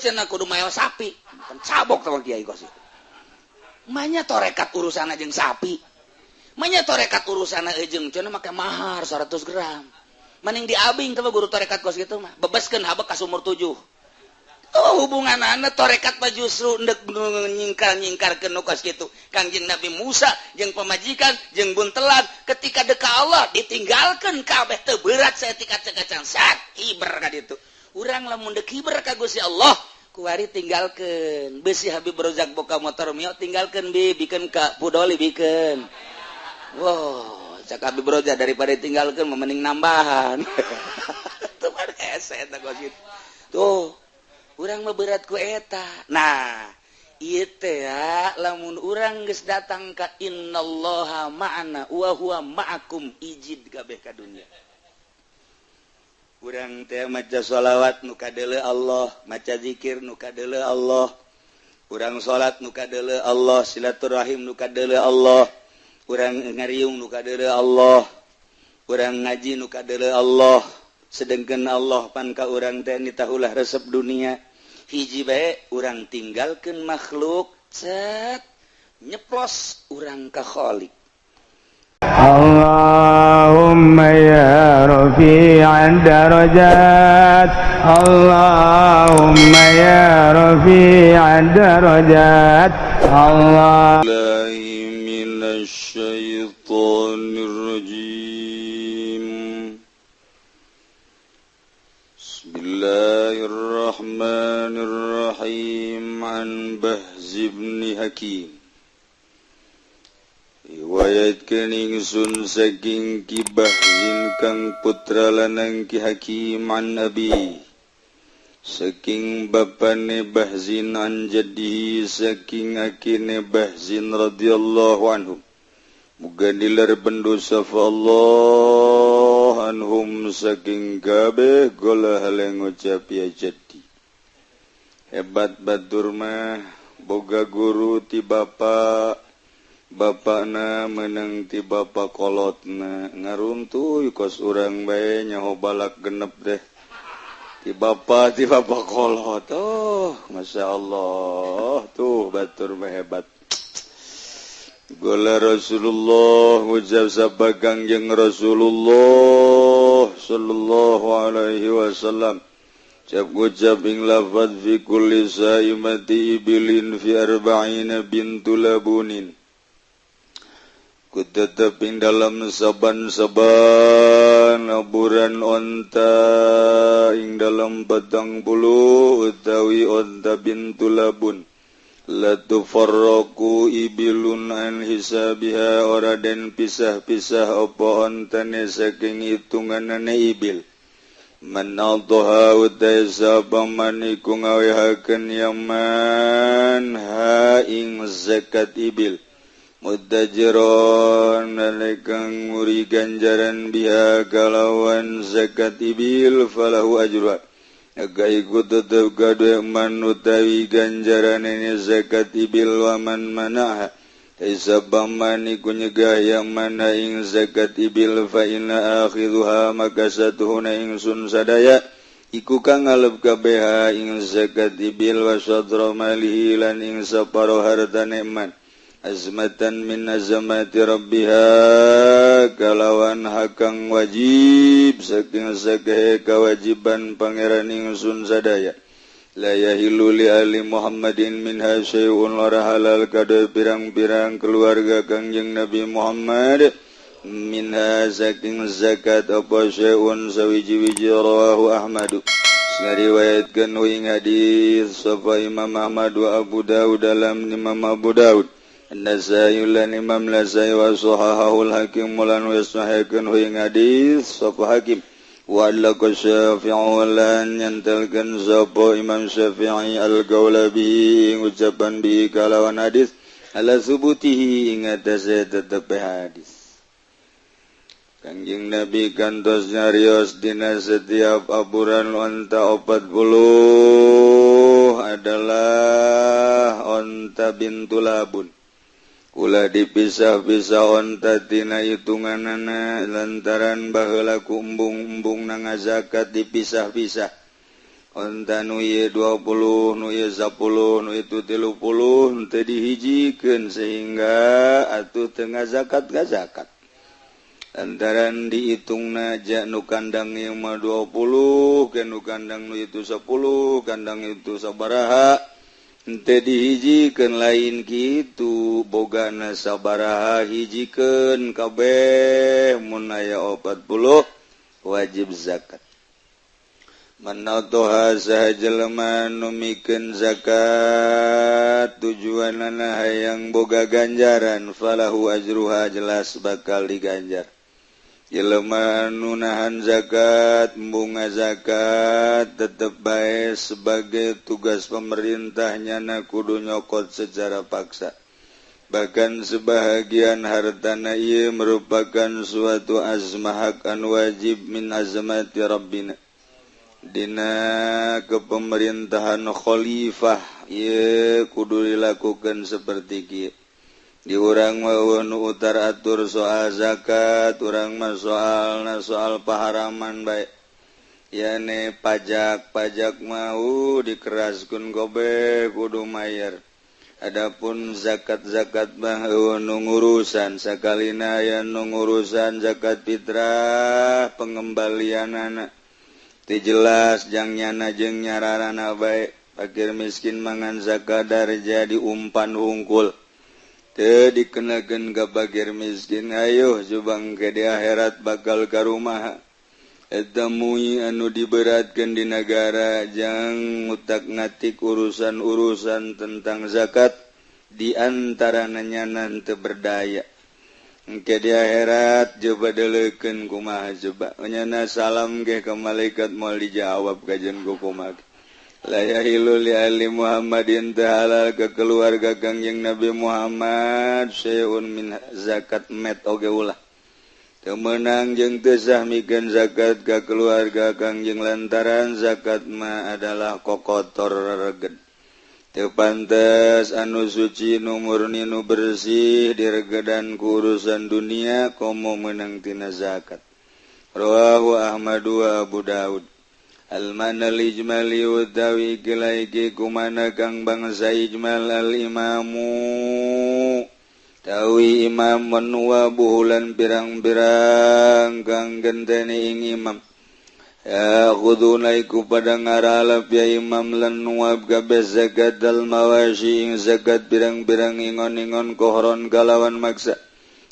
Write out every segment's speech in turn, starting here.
cenah kudu mayo sapi. Kan cabok sama kiai kos. Manya torekat urusana jeung sapi. Manya torekat urusana jeung cenah make mahar 100 gram. Mending diabing teh guru torekat kos gitu mah. Bebaskeun habek ka sumur 7. Oh hubunganana torekat mah justru endek nyingkar-nyingkarkeun nu kos kitu. Kangjeng Nabi Musa jeung pamajikan jeung buntelan ketika deka Allah ditinggalkeun kabeh teu berat saeutik kacacan sat hiber ka ditu. Urang lamun deuk hiber ka Gusti Allah kuari tinggalkeun. Beusi Habib Rozak boga motor mio tinggalkeun bikeun ka Pudoli bikeun. Wow, cak Habib Rozak daripada tinggalkeun mending nambahan. Tuh mah hese eta kos kitu. Tuh urang mah berat ku eta. Nah, ieu teh lamun urang geus datang ka innallaha ma'ana wa huwa ma'akum ijid kabeh ka dunya. Urang teh maca sholawat nu kadeuleu Allah, maca zikir nu kadeuleu Allah. Urang salat nu kadeuleu Allah, silaturahim nu kadeuleu Allah. Urang ngariung nu kadeuleu Allah. Urang ngaji nu kadeuleu Allah. Sedengkeun Allah pan ka urang teh nitahulah resep dunia hiji bae urang tinggalkeun makhluk cet nyeplos urang ka Khaliq. Allahumma ya rafi'ad darajat Allahumma ya rafi'ad darajat Allah minasyaitonir rajim. Bismillahirrahmanirrahim. An Bahz bin Hakim riwayatkeun ingsun saking Ki Bahzin kang putra lanang Ki Hakim an Abi saking bapane Bahzin an jaddihi saking akine Bahzin radhiyallahu anhu muga dilar pendosa Allah anhum saking kabeh golah haleng ngucap ya jadi hebat batur mah boga guru ti bapakna meneng ti bapak kolotna ngaruntuy kos urang bae nyaho balak genep deh ti bapak kolot. Oh masya Allah tuh batur mah hebat. Gola Rasulullah ngucap sabda Kangjeng Rasulullah sallallahu alaihi wasallam cap ngucap ing lafaz fi kulli saimati ibilin fi arba'ina bintu labunin ku tetep ing dalam saban-saban aburan onta ing dalam 40 utawi onta bintu labun la tufarraqu ibilun an hisabiha ora den pisah-pisah apa ontane saking hitunganane ibil man adha utai sabaman iku ngawehaken yaman ha ing zakat ibil mudajiron nalekang muri ganjaran biha kalawan zakat ibil falahu ajruha aga ikut tetep gaduh man utawi ganjaran ini zakat ibil wa man manaha isabaman iku nyegah yang mana ing zakat ibil fa inna akhidhuha maka satuhuna ingsun sadaya iku kang ngalep kabeha ing zakat ibil wa sadra malihi lan ing saparo hartane man azmatan min azamati rabbiha kalawan hakang wajib saking sagahe kewajiban pangeran ingsun sadaya la yahilu li ali Muhammadin minha syai'un lara halal kada pirang-pirang keluarga Kangjeng Nabi Muhammad minha saking zakat apa syai'un sawiji-wiji rawahu Ahmadu ngariwayatkeun ing hadis sapa Imam Ahmad wa Abu Daud dalam Imam Abu Daud An-Nasai lan Imam Nasai wa sahahul Hakim lan wasahihkeun ing hadis sapa Hakim wa laqad Syafi'i lan nyantelkeun sapa Imam Syafi'i al-Gaulabi ucapan bi kalawan hadis ala subutihi ing atase tetep hadis Kangjeng Nabi kantos nyarios dina setiap aburan onta 40 adalah onta bintu labun kula dipisah-pisah onta tina hitunganana lantaran baheula ku embung-embung nang zakat dipisah-pisah onta nu ye 20 nu ye 10 nu itu 30 teu dihijikeun sehingga atuh teu ngazakat zakat antaran dihitungna ja nu kandang ieu mah 20 ke nu kandang nu itu 10 kandang itu sabaraha teu dihijikeun lain kitu bogana sabaraha hijikeun kabeh mun aya 40 wajib zakat. Manatoha saha jelema nu mikeun zakat tujuanana hayang boga ganjaran falahu ajruha jelas bakal diganjar. Jelema nu nahan zakat bunga zakat tetep bae sebagai tugas pemerintahnya na kudu nyokot secara paksa. Bahkan sebahagian hartana ieu merupakan suatu azmah an wajib min azmati rabbina. Dina kepemerintahan khalifah ieu kudu dilakukan seperti kieu. Di urang mah nu utar atur soal zakat, urang mah soal paharaman bae. Yane pajak mau dikeraskeun gobe kudu mayar. Adapun zakat mah nu ngurusan sakalina aya nu ngurusan zakat fitrah pengembalianana. Teu jelas jang nyana jeung nyararana bae. Fakir miskin mangan zakat darja diumpan hungkul. Teu dikenakeun ka fakir miskin ayo jubang ke di akhirat bakal ka rumaha. Eta mui anu diberatkeun di negara jang utak ngatik urusan-urusan tentang zakat di antarana nyana teu berdaya. Engke di akhirat coba deleukeun kumaha coba nyana salam ge ka malaikat moal dijawab kajen ku kumaha. La yahilu li ahli Muhammadin ta'ala ke keluarga Kangjeng Nabi Muhammad syai'un min zakat met oge ulah. Teu meunang jeung teu sah mikeun zakat ka keluarga Kangjeng lantaran zakat mah adalah kokotor rereged. Teu pantes anu suci nu murni nu bersih diregedan ku urusan dunia komo meunang tina zakat. Rawahu Ahmad wa Abu Daud. Al-mana al-ijmali utawi kilaiki kumana kang bangsa ijmal al-imamu tawi imam menua buhulan pirang-pirang kang genteni ing imam ya khudunaiku pada ngaralap ya imam lan nuab kabeh zakat al-mawashi ing zakat pirang-pirang ingon-ingon kohron kalawan maksa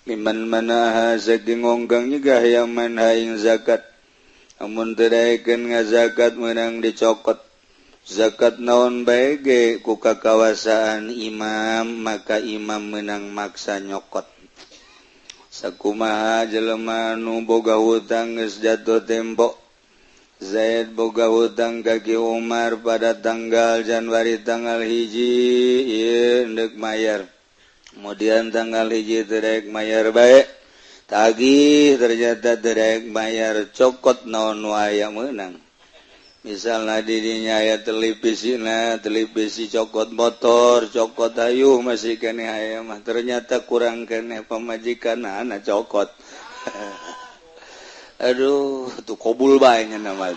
liman manaha saking ongkang nyegah yang manha ing zakat. Amun teu daekeun ngazakat meunang dicokot. Zakat naon bae ge ku kakawasaan imam maka imam meunang maksa nyokot. Sakumaha jelema nu boga hutang geus jatuh tempo. Zaid boga hutang ka Ki Umar pada tanggal Januari tanggal 1 ieu hendeuk mayar. Kemudian tanggal 1 teu daek mayar bae. Tagih ternyata derek bayar cokot naon wae meunang. Misalna di dinya aya televisi cokot motor, cokot hayuh masih keneh aya mah ternyata kurang keneh pamajikanna cokot. Aduh, tuh kobul bae nya nama.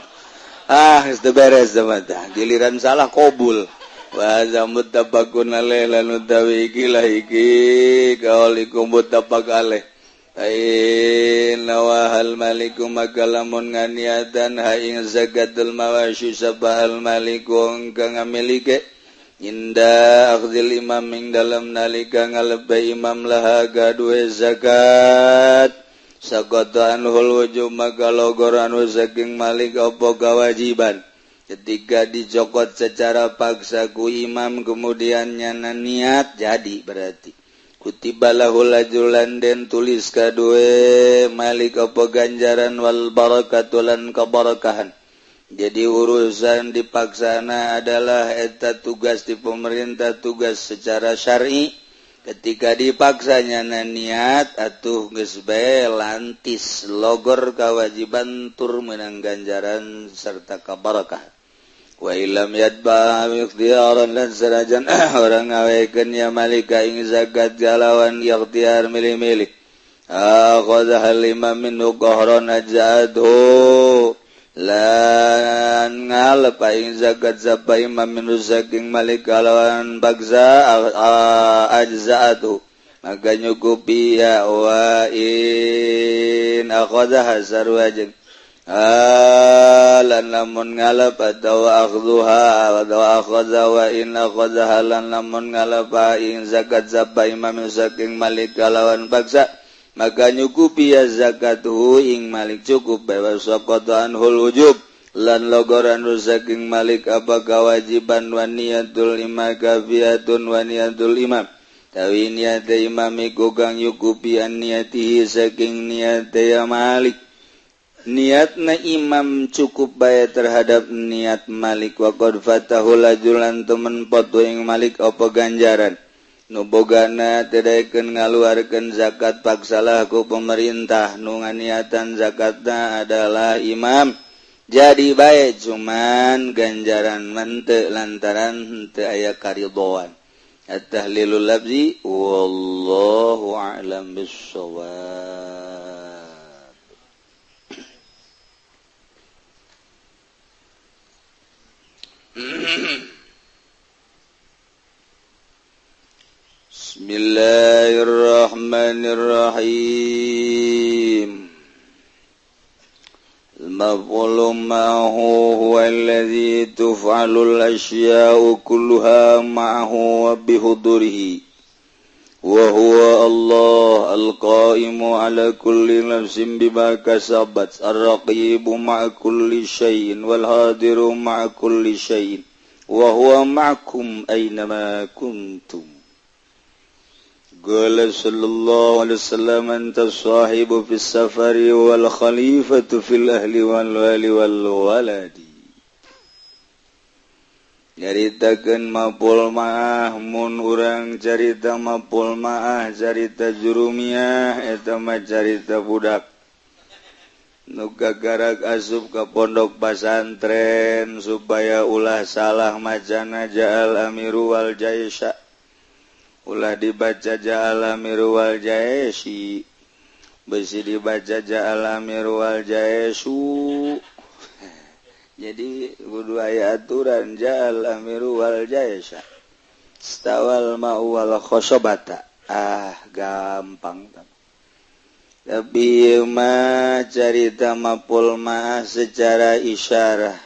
Geus teu beres mah tah. Giliran salah kobul. Wa zamut tabakun alaih lan utawi iki kaulikum mutabak alaih. Ain lawahal maliku makalamun nganiatan haing zakatul mawasyu sabahal maliku engkang ngamilike inda akhdil imam ing dalam nalika ngalebay imam laha gaduhe zakat sakota anhul wujub makalogor anu saking malik apa kewajiban ketika dicokot secara paksa ku imam kemudian nyana niat jadi berarti kutiba lahul ajrulan den tulis kadue malik apa ganjaran wal barakatu lan kabarakahan. Jadi urusan dipaksana adalah eta tugas di pemerintah tugas secara syar'i. Ketika dipaksanya niat atuh geus bae lantis logor kewajiban tur meunang ganjaran serta kabarakahan. Wa illam yadba ikhtiaran lan sarajan orang ngawekeun ya malika ing zakat galawan ikhtiar milih-milih akhadha al-imam min qahran ajadhu lan ngalepaing zakat zabai maminu saking malik kalawan bagza ajzaatu maka nyukupi ya wa in akhadha sarwajeng lan lamun ngalap atau akhduha atau akhadha wa in akhadha lan lamun ngalapaing zakat zabai maminu saking malik kalawan bagza maka nyukupi ya zakatuhu ing malik cukup bebas sokotan hul wujub lan logoran saking malik apa kewajiban wa niyatul imam kafiyatun wa niyatul imam tawi niat imam iku kang nyukupi an niatihi saking niat ya malik niatna imam cukup bae terhadap niat malik wa qad fatahu lajulan temen potu ing malik apa ganjaran nubogana tedaikeun ngaluarkeun zakat paksalah ku pemerintah nu nganiatan zakatna adalah imam jadi bae cuman ganjaran mente lantaran teu aya karidhoan at-tahlilul labzi wallahu a'lam bissawab. Bismillahirrahmanirrahim. Al-maf'ulu ma'ahu huwa alladhi tuf'alul asya'u kulluha ma'ahu wa bihudurihi wa huwa Allah al-qa'imu ala kulli nafsin bima kasabat ar-raqibu ma'a kulli syai'in wal hadiru ma'a kulli syai'in wa huwa ma'akum aynama kuntum. Qala sallallahu alaihi wasallam anta sahibu fis safari wal khalifatu fil ahli wal wali wal waladi. Nyaritakeun mapul maah mun urang carita mapul maah carita jurumiah eta mah carita budak nu gagarak asup ka pondok pesantren supaya ulah salah macana ja'al amiru wal jaisha ulah dibaca ja'al amiru wal jaishi besi dibaca ja'al amiru wal jaisu jadi kudu aya aturan ja'al amiru wal jaisha stawal ma'u wal khosobata gampang tapi mah carita mapul ma'ah secara isyarah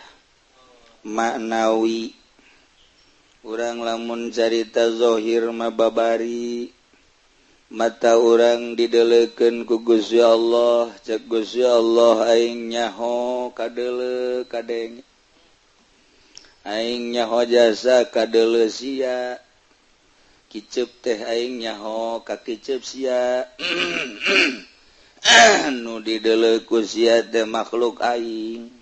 maknawi urang lamun carita zohir mababari mata urang didelekeun ku Gusti Allah cek Gusti Allah aing nyaho kadeule kadenge aing nyaho jasa kadeule sia kicep teh aing nyaho ka kicep sia nu dideleuk ku sia teh makhluk aing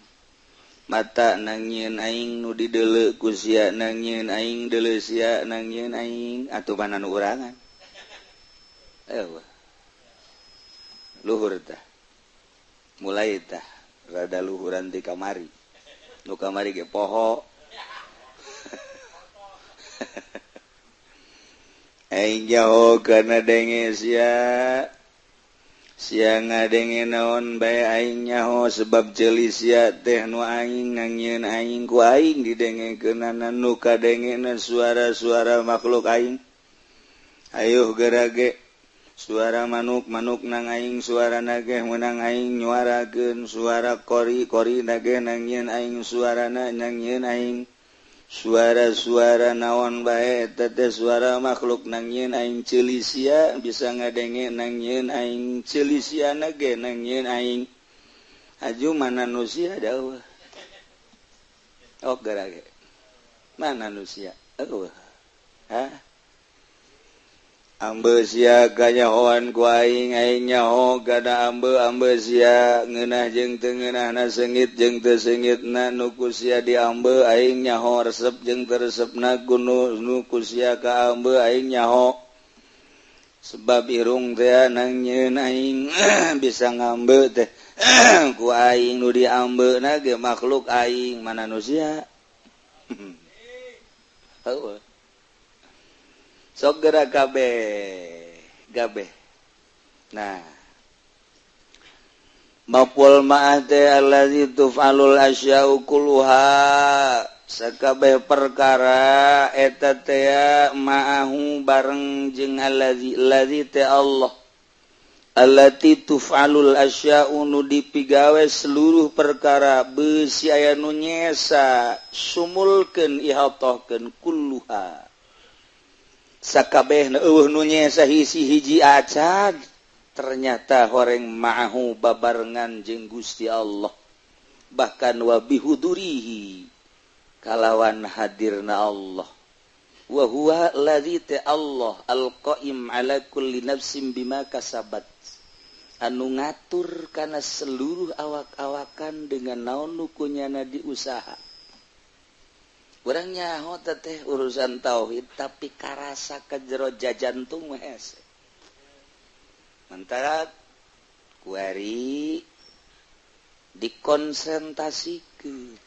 mata nangieun aing nu dideleuk ku sia nangieun aing deuleu sia nangieun aing atuh mana nu urangan luhur tah mulai tah rada luhuran di kamari nu kamari ge poho aing jauh kana denge sia ngadenge naon bae aing nyaho sebab jeuli sia teh nu aing nangieun aing ku aing didengekeunana nu kadengena suara-suara makhluk aing ayuh gerage suara manuk nang aing suarana ge meunang aing nyuarakeun suara kori nage nangieun aing suarana nangieun aing suara-suara naon bae eta teh suara makhluk nangieun aing ceuli sia bisa ngadenge nangieun aing ceuli sia nage nangieun aing aju mana nu sia daeuh gerage mana nu sia ambe sia kanyahoan ku aing nyaho kada ambe sia ngeunah jeung teu ngeunahna seungit jeung teu seungitna nu ku sia diambe aing nyaho resep jeung teu resepna nu ku sia ka ambe aing nyaho sebab irung teh nangieun aing bisa ngambe teh ku aing nu diambeuna ge makhluk aing mana nu sia sok gerak gabe nah mapul ma'ah teh allazi tuf'alul asya'u kulluha sakabeh perkara eta teh ma'ahu bareng jeung allazi teh Allah allati tuf'alul asya'u nu dipigawe seluruh perkara beusi aya nu nyesa sumulkeun ihatohkeun kulluha sakabehna eueuh nu nyesa hiji acan ternyata horeng ma'ahu babarengan jeung Gusti Allah bahkan wa bihudurihi kalawan hadirna Allah wa huwa allazi ta Allah alqaim ala kulli nafsin bima kasabat anu ngatur kana seluruh awak-awakan dengan naon nu kunyana diusaha urang nyaho teh urusan tauhid tapi karasa ka jero jajantung mah hese mentara kuari dikonsentrasikeun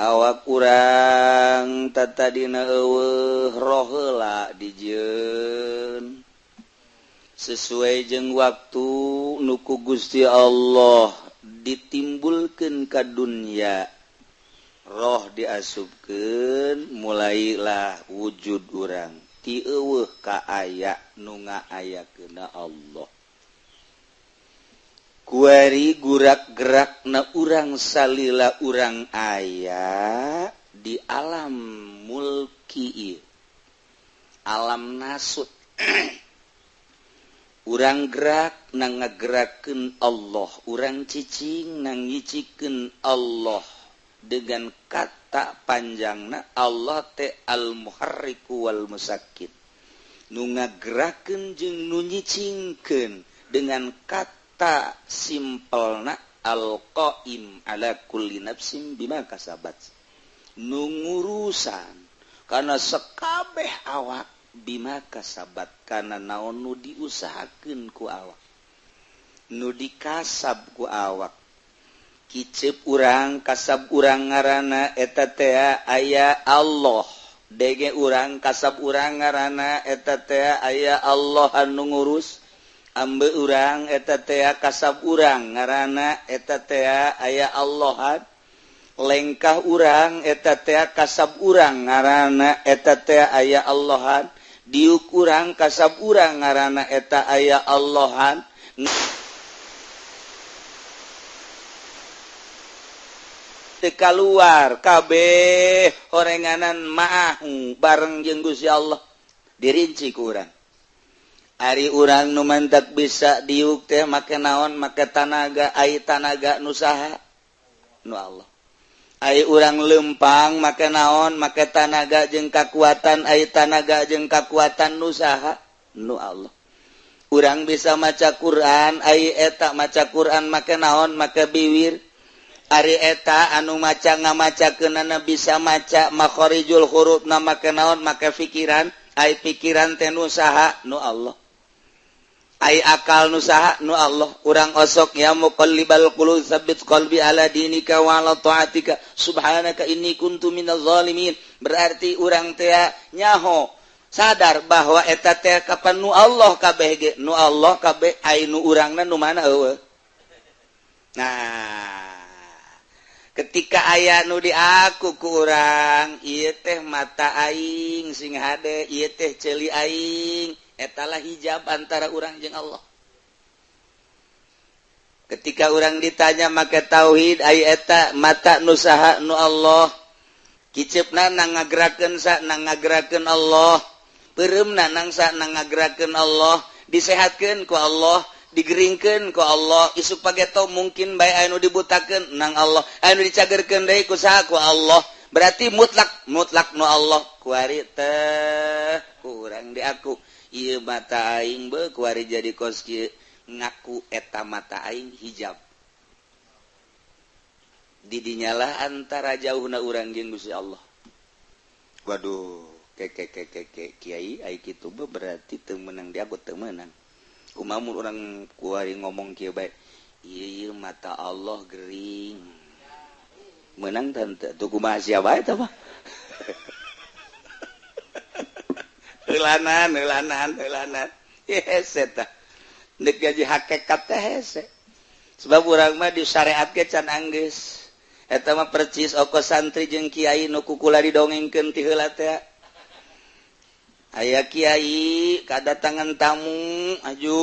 awak urang tatadina eueuh roh heula dijieun sesuai jeung waktu nuku Gusti Allah ditimbulkeun ka dunya roh diasupkeun mulailah wujud urang ti eueuh ka aya nu ngaayakeunna Allah kuari gurak-gerakna urang salila urang aya di alam mulki alam nasut urang gerak nang ngagerakeun Allah urang cicing nang ngicikeun Allah dengan kata panjangna Allah te al-muharriku wal musakkit nu ngagerakeun jeung nu nyicingkeun dengan kata simpelna al-qaim ala kulli nafsin bima kasabat nu ngurusan kana sakabeh awak bima kasabat kana naon nu diusahakeun ku awak nu dikasab ku awak kicep urang kasab urang ngaranna eta teh aya Allah dege urang kasab urang ngaranna eta teh aya Allah anu ngurus ambe urang eta teh kasab urang ngaranna eta teh aya Allahan lengkah urang eta teh kasab urang ngaranna eta teh aya Allahan diuk urang kasab urang ngaranna eta aya Allahan keluar kabeh horenganan ma'ahu bareng jeung Gusti Allah dirinci ku urang ari urang nu mantak bisa diuk teh make naon make tanaga ai tanaga nu saha nu Allah ai urang lempang make naon make tanaga jeung kakuatan ai tanaga jeung kakuatan nu saha nu Allah urang bisa maca Quran ai eta maca Quran make naon make biwir ari eta anu maca ngamacakeunana bisa maca makharijul huruf na make naon make pikiran ai pikiran teh nu saha nu Allah ai akal nu saha nu Allah urang osok ya muqallibal qulub tsabbit qalbi ala dinika wa ala taatika subhanaka inni kuntu minaz zalimin berarti urang teh nyaho sadar bahwa eta teh kapan nu Allah kabeh ge nu Allah kabeh ai nu urangna nu mana eueuh nah ketika aya nu diaku ku urang ieu teh mata aing sing hade ieu teh ceuli aing etalah hijab antara urang jeung Allah ketika urang ditanya make tauhid ai eta mata nu saha nu Allah kiceupna nang ngagerakeun sa nang ngagerakeun Allah peureumna nang sa nang ngagerakeun Allah disehatkeun ku Allah digeringkeun ku Allah isuk pageto mungkin bae anu dibutakeun nang Allah anu dicagerkeun deui ku saha ku Allah berarti mutlak nu Allah kuari teh kurang diaku ieu mata aing beuh kuari jadi kos kieu ngaku eta mata aing hijab di dinyalah antara jauhna urang jeung Gusti Allah waduh kiai ai kitu berarti teu meunang diaku teu meunang kumamun orang kuari ngomong kieu bae ieu mata Allah gering meunang tante tuh kumaha sia bae tah mah heulanan hese tah neuk gaji hakikat teh hese sebab urang mah disyariat ke can anggeus eta mah percis oko santri jeung kiai nu kukula didongengkeun ti heula teh aya kiai kadatangan tamu aju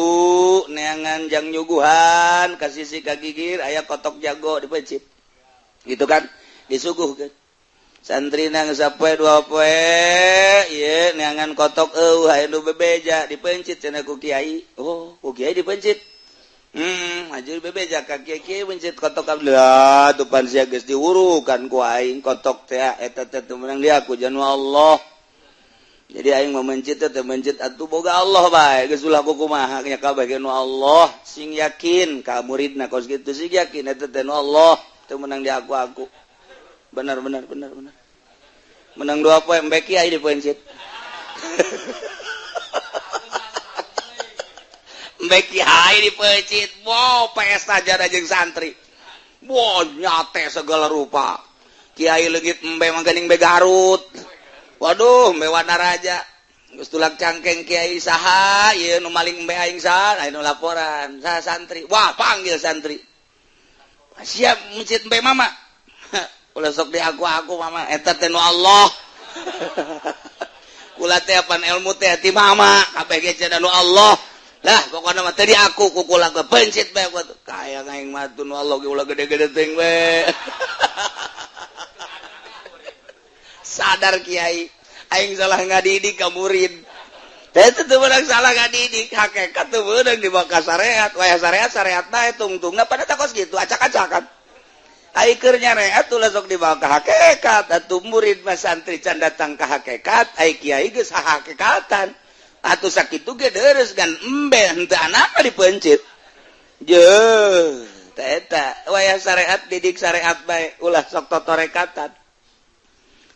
neangan jang nyuguhan ka sisi ka gigir aya kotok jago dipencit gitu kan disuguhkeun santri nang sapoe dua poe ieu neangan kotok aya nu bebeja dipencit cenah ku kiai oh ku kiai dipencit aju bebeja ka kiai pencit kotok ablah tupan sia geus diurukan ku aing kotok teh eta teh menang dia ku janu Allah jadi aing memencit teh mencit atuh boga Allah bae geus ulah kumaha nya kabeh nu Allah sing yakin ka muridna kos kitu sing yakin eta teh nu Allah teu menang di aku benar menang dua poe mbeki ai dipencit mbeki ai dipencit wow pesta jada jeung santri wow nyate segala rupa kiai leugit embe manggening be Garut waduh mbe Wanaraja geus tulak cangkeng kiai saha ieu nu maling mbe aing saha anu laporan saha santri wah panggil santri siap mencit mbe mama ulah sok di aku mama eta teh nu Allah kula teh apan ilmu teh ti mama kabeh ge cenah nu Allah lah pokona mah teh di aku kukula ke pencit bae aku kaya aing mah nu Allah ge ulah gede-gede teuing we sadar kiai aing salah ngadidik ka murid teh teu beunang salah ngadidik hakikat teu beunang di baka syariat waya syariat bae tungtungna pada takos gitu acak-acakan ai keur nyareat ulah sok dibawa ka hakikat atuh murid mah santri can datang ka hakikat ai kiai geus hakikatan atuh sakitu ge deres gan embe henteu anapa dipencit jeuh teh eta waya syariat didik syariat bae ulah sok totorekatan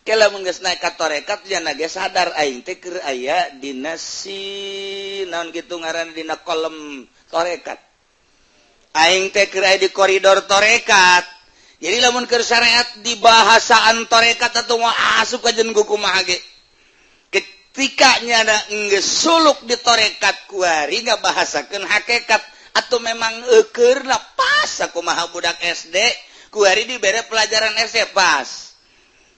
kela mun geus naek ka torekat jangan ge sadar aing teh keur aya dina si naon kitu ngaranna dina kolom torekat aing teh keur aya di koridor torekat jadi lamun keur syariat di bahasaan torekat atuh mah asup ka jeung kumaha ge ketika nyana geus suluk di torekat kuari ngabahasakeun hakikat atuh memang eukeurna pas kumaha budak SD kuari dibere pelajaran SD pas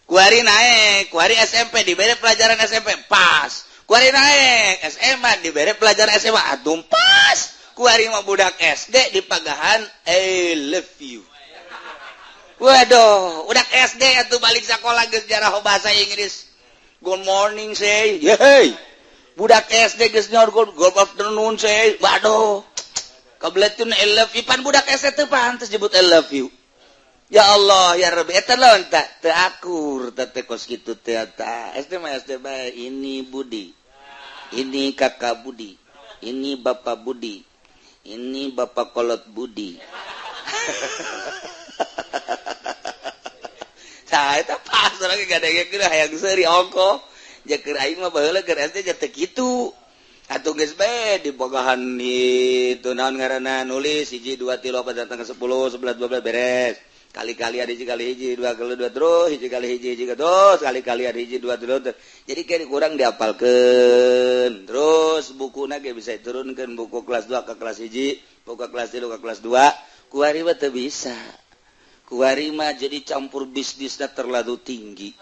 kuari naik, kuari SMP diberi pelajaran SMP pas. Kuari naik SMA diberi pelajaran SMA aduh pas. Kuari mah budak SD di pagahan I love you. Waduh, budak SD atuh balik sekolah geus jarah bahasa Inggris. Good morning say. Hey. Budak SD geus nyor good afternoon say. Waduh. Kabletun I love you pan budak SD teh pantes disebut I love you. Ya Allah ya Rabbi eta lawan teu akur teh kos kitu teh eta SD mah SD bae ini Budi ini kakak Budi ini bapak Budi ini bapak kolot Budi tah eta pas lagi gadege hayang seuri ongko jeung aing mah baheula keur SD teh kitu atuh geus bae di bogahan itu naon ngaranna nulis 1 2 3 4 datang ke 10 11 12 beres kali-kali ada hiji kali hiji dua kali dua terus hiji kali hiji terus kali-kali ada hiji dua terus jadi kayak kurang dihafalkeun terus bukuna ge bisa diturunkeun buku kelas 2 ke kelas hiji buku kelas 3 ke kelas 2 kuari mah teu bisa kuari mah jadi campur bisnisna terlalu tinggi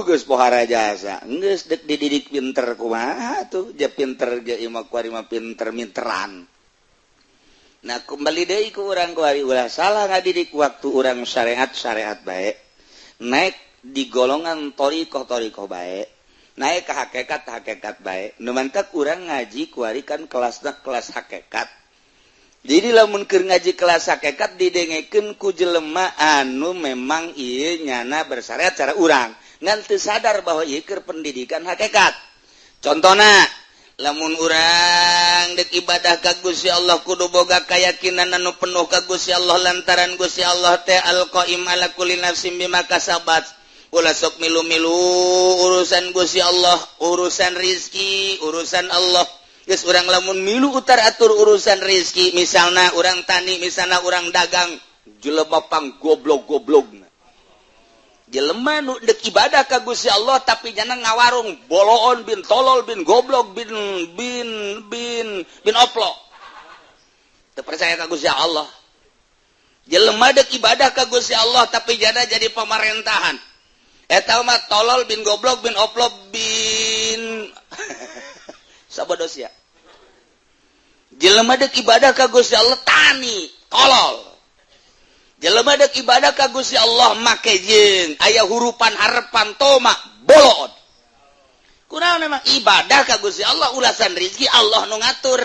geus pohara jasa geus dek dididik pinter kumaha tuh je pinter ge imah kuari mah pinter-minteran. Nah kembali deui ku urang kuari ulah salah ngadidik waktu urang syariat bae naik di golongan thariqah bae naik ke hakikat bae nu mantap urang ngaji kuari kan kelasna kelas hakikat jadi lamun keur ngaji kelas hakikat didengekeun ku jelema anu memang ieu nyana bersyariat cara urang ngan teu sadar bahwa ieu keur pendidikan hakikat contohna lamun urang dek ibadah ka Gusti Allah kudu boga kayakinan anu penuh ka Gusti Allah lantaran Gusti Allah teh al-qaim ala kulli nafsin bima kasabat ulah sok milu-milu urusan Gusti Allah urusan rizki urusan Allah geus urang lamun milu utar atur urusan rizki misalna urang tani misalna urang dagang jelema pang goblok-goblokna jelema nu dek ibadah ka Gusti Allah tapi jangan ngawarung boloon bin tolol bin goblok bin oplok teu percaya ka Gusti Allah jelema dek ibadah ka Gusti Allah tapi jana jadi pemerintahan. Eta mah tolol bin goblok bin oplop bin sabodos ya. Jelema dek ibadah ka Gusti Allah tani, tolol. Jelema dek ibadah ka Gusti Allah make jeung aya hurupan harapan toma bolot. Kunaon memang ibadah ka Gusti Allah ulasan rezeki Allah nu ngatur.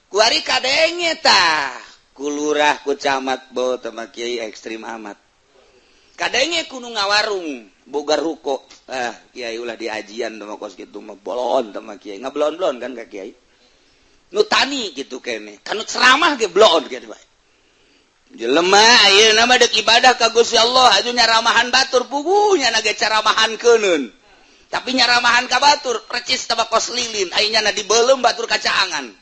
Kuari kadenge tah kulurah ku camat bawa tama kiai ekstrim amat. Kadenge kudu ngawarung boga ruko. Kiai ulah diajian tama kos kitu mah bolon tama kiai. Ngablon-blon kan ka kiai. Nu tani gitu kene. Kanu ceramah ge blon kitu bae. Jelema ayeuna mah deuk ibadah ka Gusti Allah aju nyaramahan batur puguhnya na ge caramahan keuneun. Tapi nyaramahan ka batur recis tama kos lilin ayeuna na dibeulem batur kacaangan.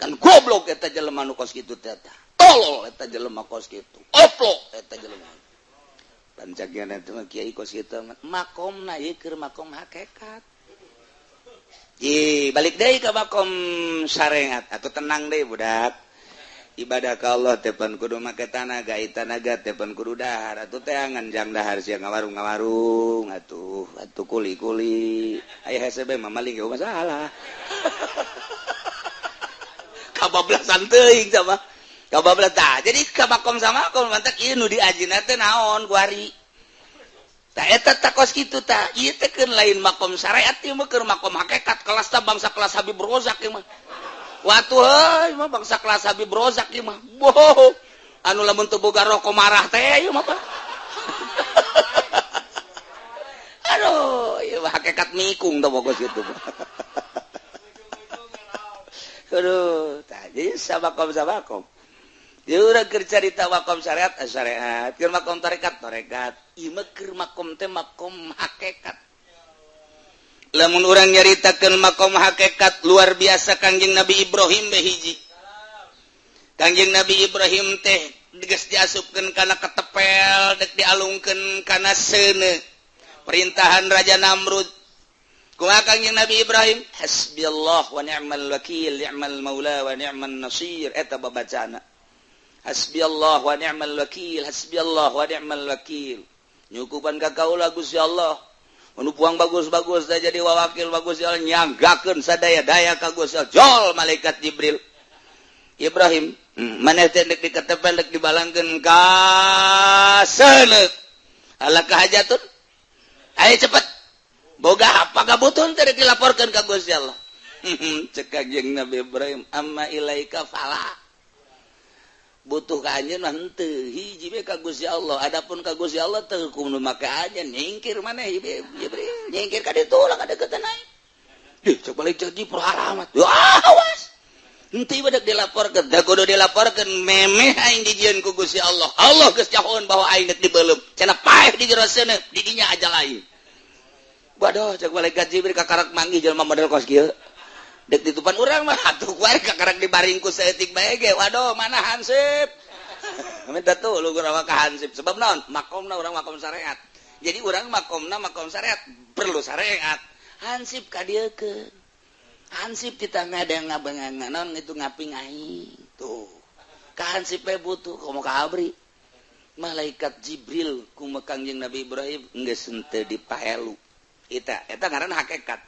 Kan goblok eta jelema nu kos kitu teh. Tolol eta jelema kos kitu. Oplok eta jelema. Pancagian eta mah kiai kos kitu makomna ieu keur makom hakikat. Balik deui ka makom syariat atuh tenang deui budak. Ibadah ka Allah tepan kudu make tanaga, itanaga tepan kudu dahar. Atuh teh nganjang dahar sia ngawarung-ngawarung atuh kuli-kuli. Aya hese bae mah maling ge masalah. Kabablasan teuing sama. Kabablas tah. Jadi ka makom sama makom mantak ieu nu diajina teh naon kuari. Tah eta tah kos kitu tah. Ieu teh keun lain makom syariat ieu mah keur makom hakikat kelas tah bangsa kelas Habib Rozak ieu mah. Watuh heuy mah bangsa kelas Habib Rozak ieu mah. Boh. Anu lamun teu boga roh komarah teh ieu mah. Aduh, ieu mah hakikat mikung tah kos kitu. Aduh, tadi sabakom. Dia urang keur carita makom syariat, syariat. Keur makom tarekat. Ieu mah keur makom teh makom hakikat. Lamun urang nyaritakeun makom hakikat luar biasa Kangjeng Nabi Ibrahim be hiji. Kangjeng Nabi Ibrahim teh geus diasupkeun kana ketepel, dek dialungkeun kana seuneu. Perintahan Raja Namrud. Kumaha Kangjeng Nabi Ibrahim? Hasbiyallah wa ni'mal wakil, ni'mal maula wa ni'man nasir. Eta babacana. Hasbiyallah wa ni'mal wakil, hasbiyallah wa ni'mal wakil. Nyukupan ka kaula Gusti Allah. Anu puang bagus-bagus da jadi wawakil bagus Allah nyanggakeun sadaya-daya ka Gusti Allah. Jol malaikat Jibril. Ibrahim, maneh teh dek diketepel dek dibalangkeun ka seuneu. Ala kahajatun? Ayo cepet. Boga apa kabutuhan teh dilaporkeun ka Gusti Allah. Cek Kangjeng Nabi Ibrahim, amma ilaika fala. Butuh ka anjeun mah henteu, hiji we ka Gusti Allah. Adapun ka Gusti Allah teu kudu make anjeun, nyingkir maneh Jibril. Nyingkir ka ditu ulah ka deukeutan aing. Cek balik cek di peralamat. Awas. Henteu badak dilaporkeun, da kudu dilaporkeun memeh aing dijieun ku Gusti Allah. Allah geus nyahoon bahwa aing dek dibeuleup. Cenah paeh di jero seuneu, di dinya ajal aing. Waduh, cek malaikat Jibril kakarak manggih jelema model kos kieu. Dek ditupan urang mah atuh kuari kakarak dibaringku saeutik bae ge. Waduh, mana Hansip? Minta tuh lu gerawa ka Hansip. Sebab naon? Makomna urang makom syariat. Jadi urang makomna makom syariat perlu syariat. Hansip ka dieu keun. Hansip kita ngada ngabengangan naon itu ngaping aing. Tuh. Ka Hansip we butuh komo ka abri. Malaikat Jibril ku Kangjeng Nabi Ibrahim geus henteu dipaelu. Eta ngaran hakikat.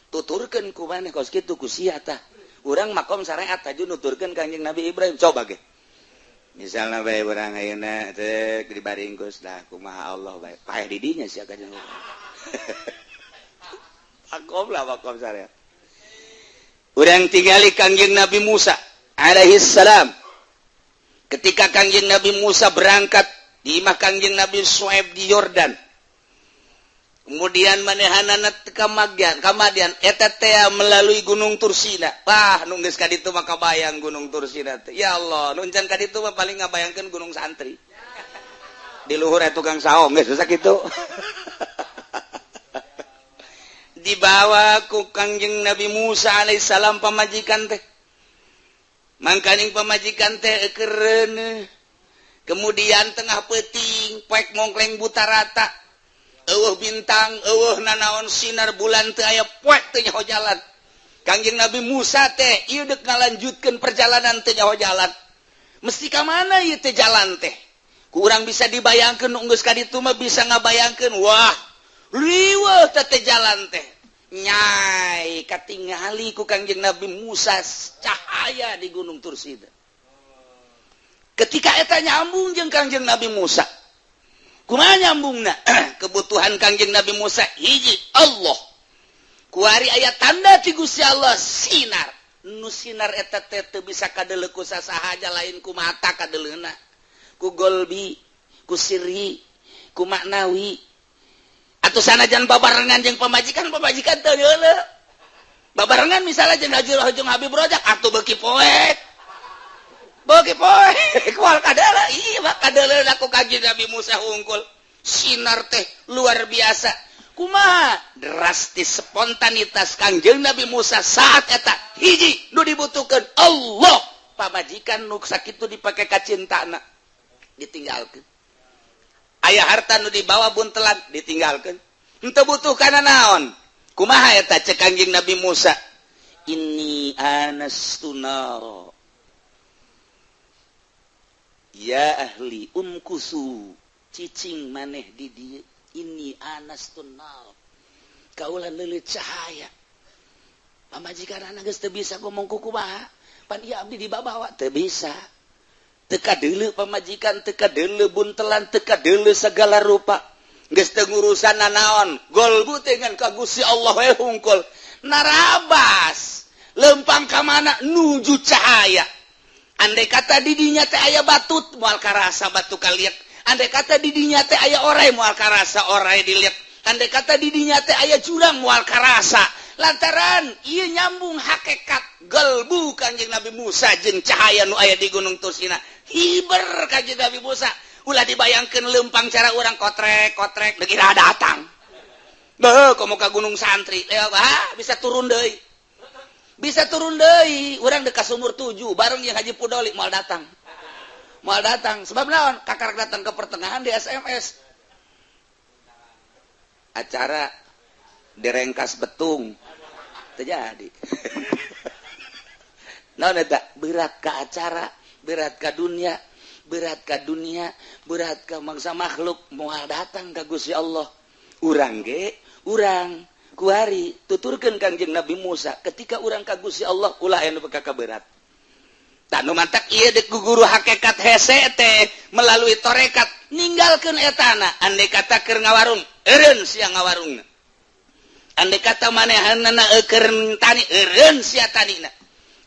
Tuturkeun ku maneh kos kitu ku sia tah. Urang makom syariat aju nuturkeun Kangjeng Nabi Ibrahim. Coba ge. Misalna bae urang ayeuna teh dibaringkus dah kumaha Allah bae. Paeh di dinya sia Kangjeng. Makom syariat. Urang tingali Kangjeng Nabi Musa alaihi salam. Ketika Kangjeng Nabi Musa berangkat di imah Kangjeng Nabi Shu'aib di Yordan. Kemudian manehanana kamadian eta teh melalui Gunung Tursina. Wah, nu geus ka ditu mah kabayang Gunung Tursina teh. Ya Allah, nu encan ka ditu mah paling ngabayangkeun Gunung Santri. Di luhur tukang saong geus sakitu. Dibawa ku Kangjeng Nabi Musa alaihissalam pamajikan teh. Mangkaning pamajikan teh eukeureuneun. Kemudian tengah peuting poek mongkleng buta rata. Eueuh bintang, eueuh nanaon sinar bulan teu aya poek teu nyaho jalan. Kangjeng Nabi Musa teh ieu deuk ngalanjutkeun perjalanan teu nyaho jalan. mesti ka mana ieu teh jalan teh kurang bisa dibayangkeun geus ka ditu mah bisa ngabayangkeun wah liweuh teh jalan teh nyai katingali ku Kangjeng Nabi Musa cahaya di Gunung Tursida ketika eta nyambung jeung Kangjeng Nabi Musa kumaha nyambungna kebutuhan Kangjeng Nabi Musa hiji Allah kuari aya tanda ti Gusti Allah sinar nu sinar eta teh teu bisa kadeuleu ku sasahaja lain ku mata kadeuleuna ku golbi ku sirri ku maknawi atuh sanajan babarengan jeung pamajikan teu deuleu babarengan misalnya jeung Haji jeung Habib Rojak atuh beuki poek kual kadeuleu ieu mah kadeuleu aku Kangjeng Nabi Musa hungkul sinar teh luar biasa kumaha drastis spontanitas Kangjeng Nabi Musa saat eta hiji nu dibutuhkeun Allah pamajikan nu sakitu dipake ka cintana ditinggalkeun aya harta nu dibawa buntelan ditinggalkeun henteu butuh kana naon kumaha eta cek Kangjeng Nabi Musa inni anastu nar ya ahli umkusu cicing maneh di dieu ini anastu nar kaula leuleuh cahaya pamajikanana geus teu bisa ngomong kumaha pan ieu abdi dibabawa teu bisa teu kadeuleu pamajikan teu kadeuleu buntelan teu kadeuleu segala rupa geus teu ngurusan naon golbu teh ngan ka Gusti Allah we hungkul narabas lempang ka mana nuju cahaya andai kata di dinya teh aya batut moal karasa batu kaliek andai kata di dinya teh aya oray moal karasa oray diliek andai kata di dinya teh aya jurang moal karasa lantaran ieu nyambung hakikat gelbu Kangjeng Nabi Musa jeung cahaya nu aya di Gunung Tursina hiber Kangjeng Nabi Musa ulah dibayangkeun leumpang cara urang kotrek dikira datang beuh komo ka Gunung Santri bisa turun deui urang dekat sumur 7 bareng yang Haji Pudoli moal datang sebab naon kakak datang ke pertengahan di SMS acara direngkas betung terjadi naon eta berat ka acara berat ka dunia berat ka mangsa makhluk moal datang ka Gusti Allah urang kuari tuturkeun Kangjeng Nabi Musa ketika urang ka Gusti Allah ulah anu ka berat tanu mantak ieu deuk guru hakikat hese teh melalui tarekat ninggalkeun etana andai kata keur ngawarung eureun sia ngawarungna andai kata manehanna keur tani eureun sia tanina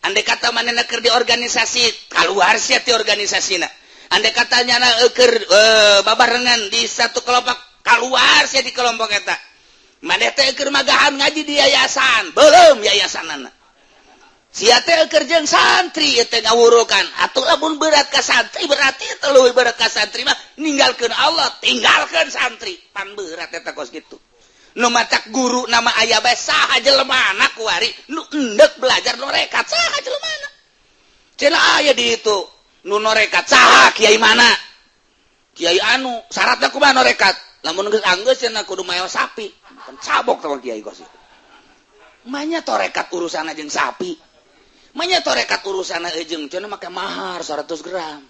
andai kata manehna keur di organisasi kaluar sia ti organisasina andai katanya keur babarengan di satu kelompok kaluar sia di kelompok eta maneh teh keur magahan ngaji di yayasan belum yayasanana sia teh keur jeung santri teh ngawurukan atuh lamun berat ka santri berarti teh leuwih berat ka santri mah ninggalkeun Allah tinggalkeun santri pan berat eta kos kitu nu matak guru nama aya bae saha jelemana kuari nu endek belajar norekat saha jelemana cenah aya di itu nu norekat saha kiai mana kiai anu syaratna kumaha norekat lamun geus anggeus cenah kudu maos sapi kan cabok sama kiai kos itu manya torekat urusana jeung sapi manya torekat urusana jeung cenah make mahar 100 gram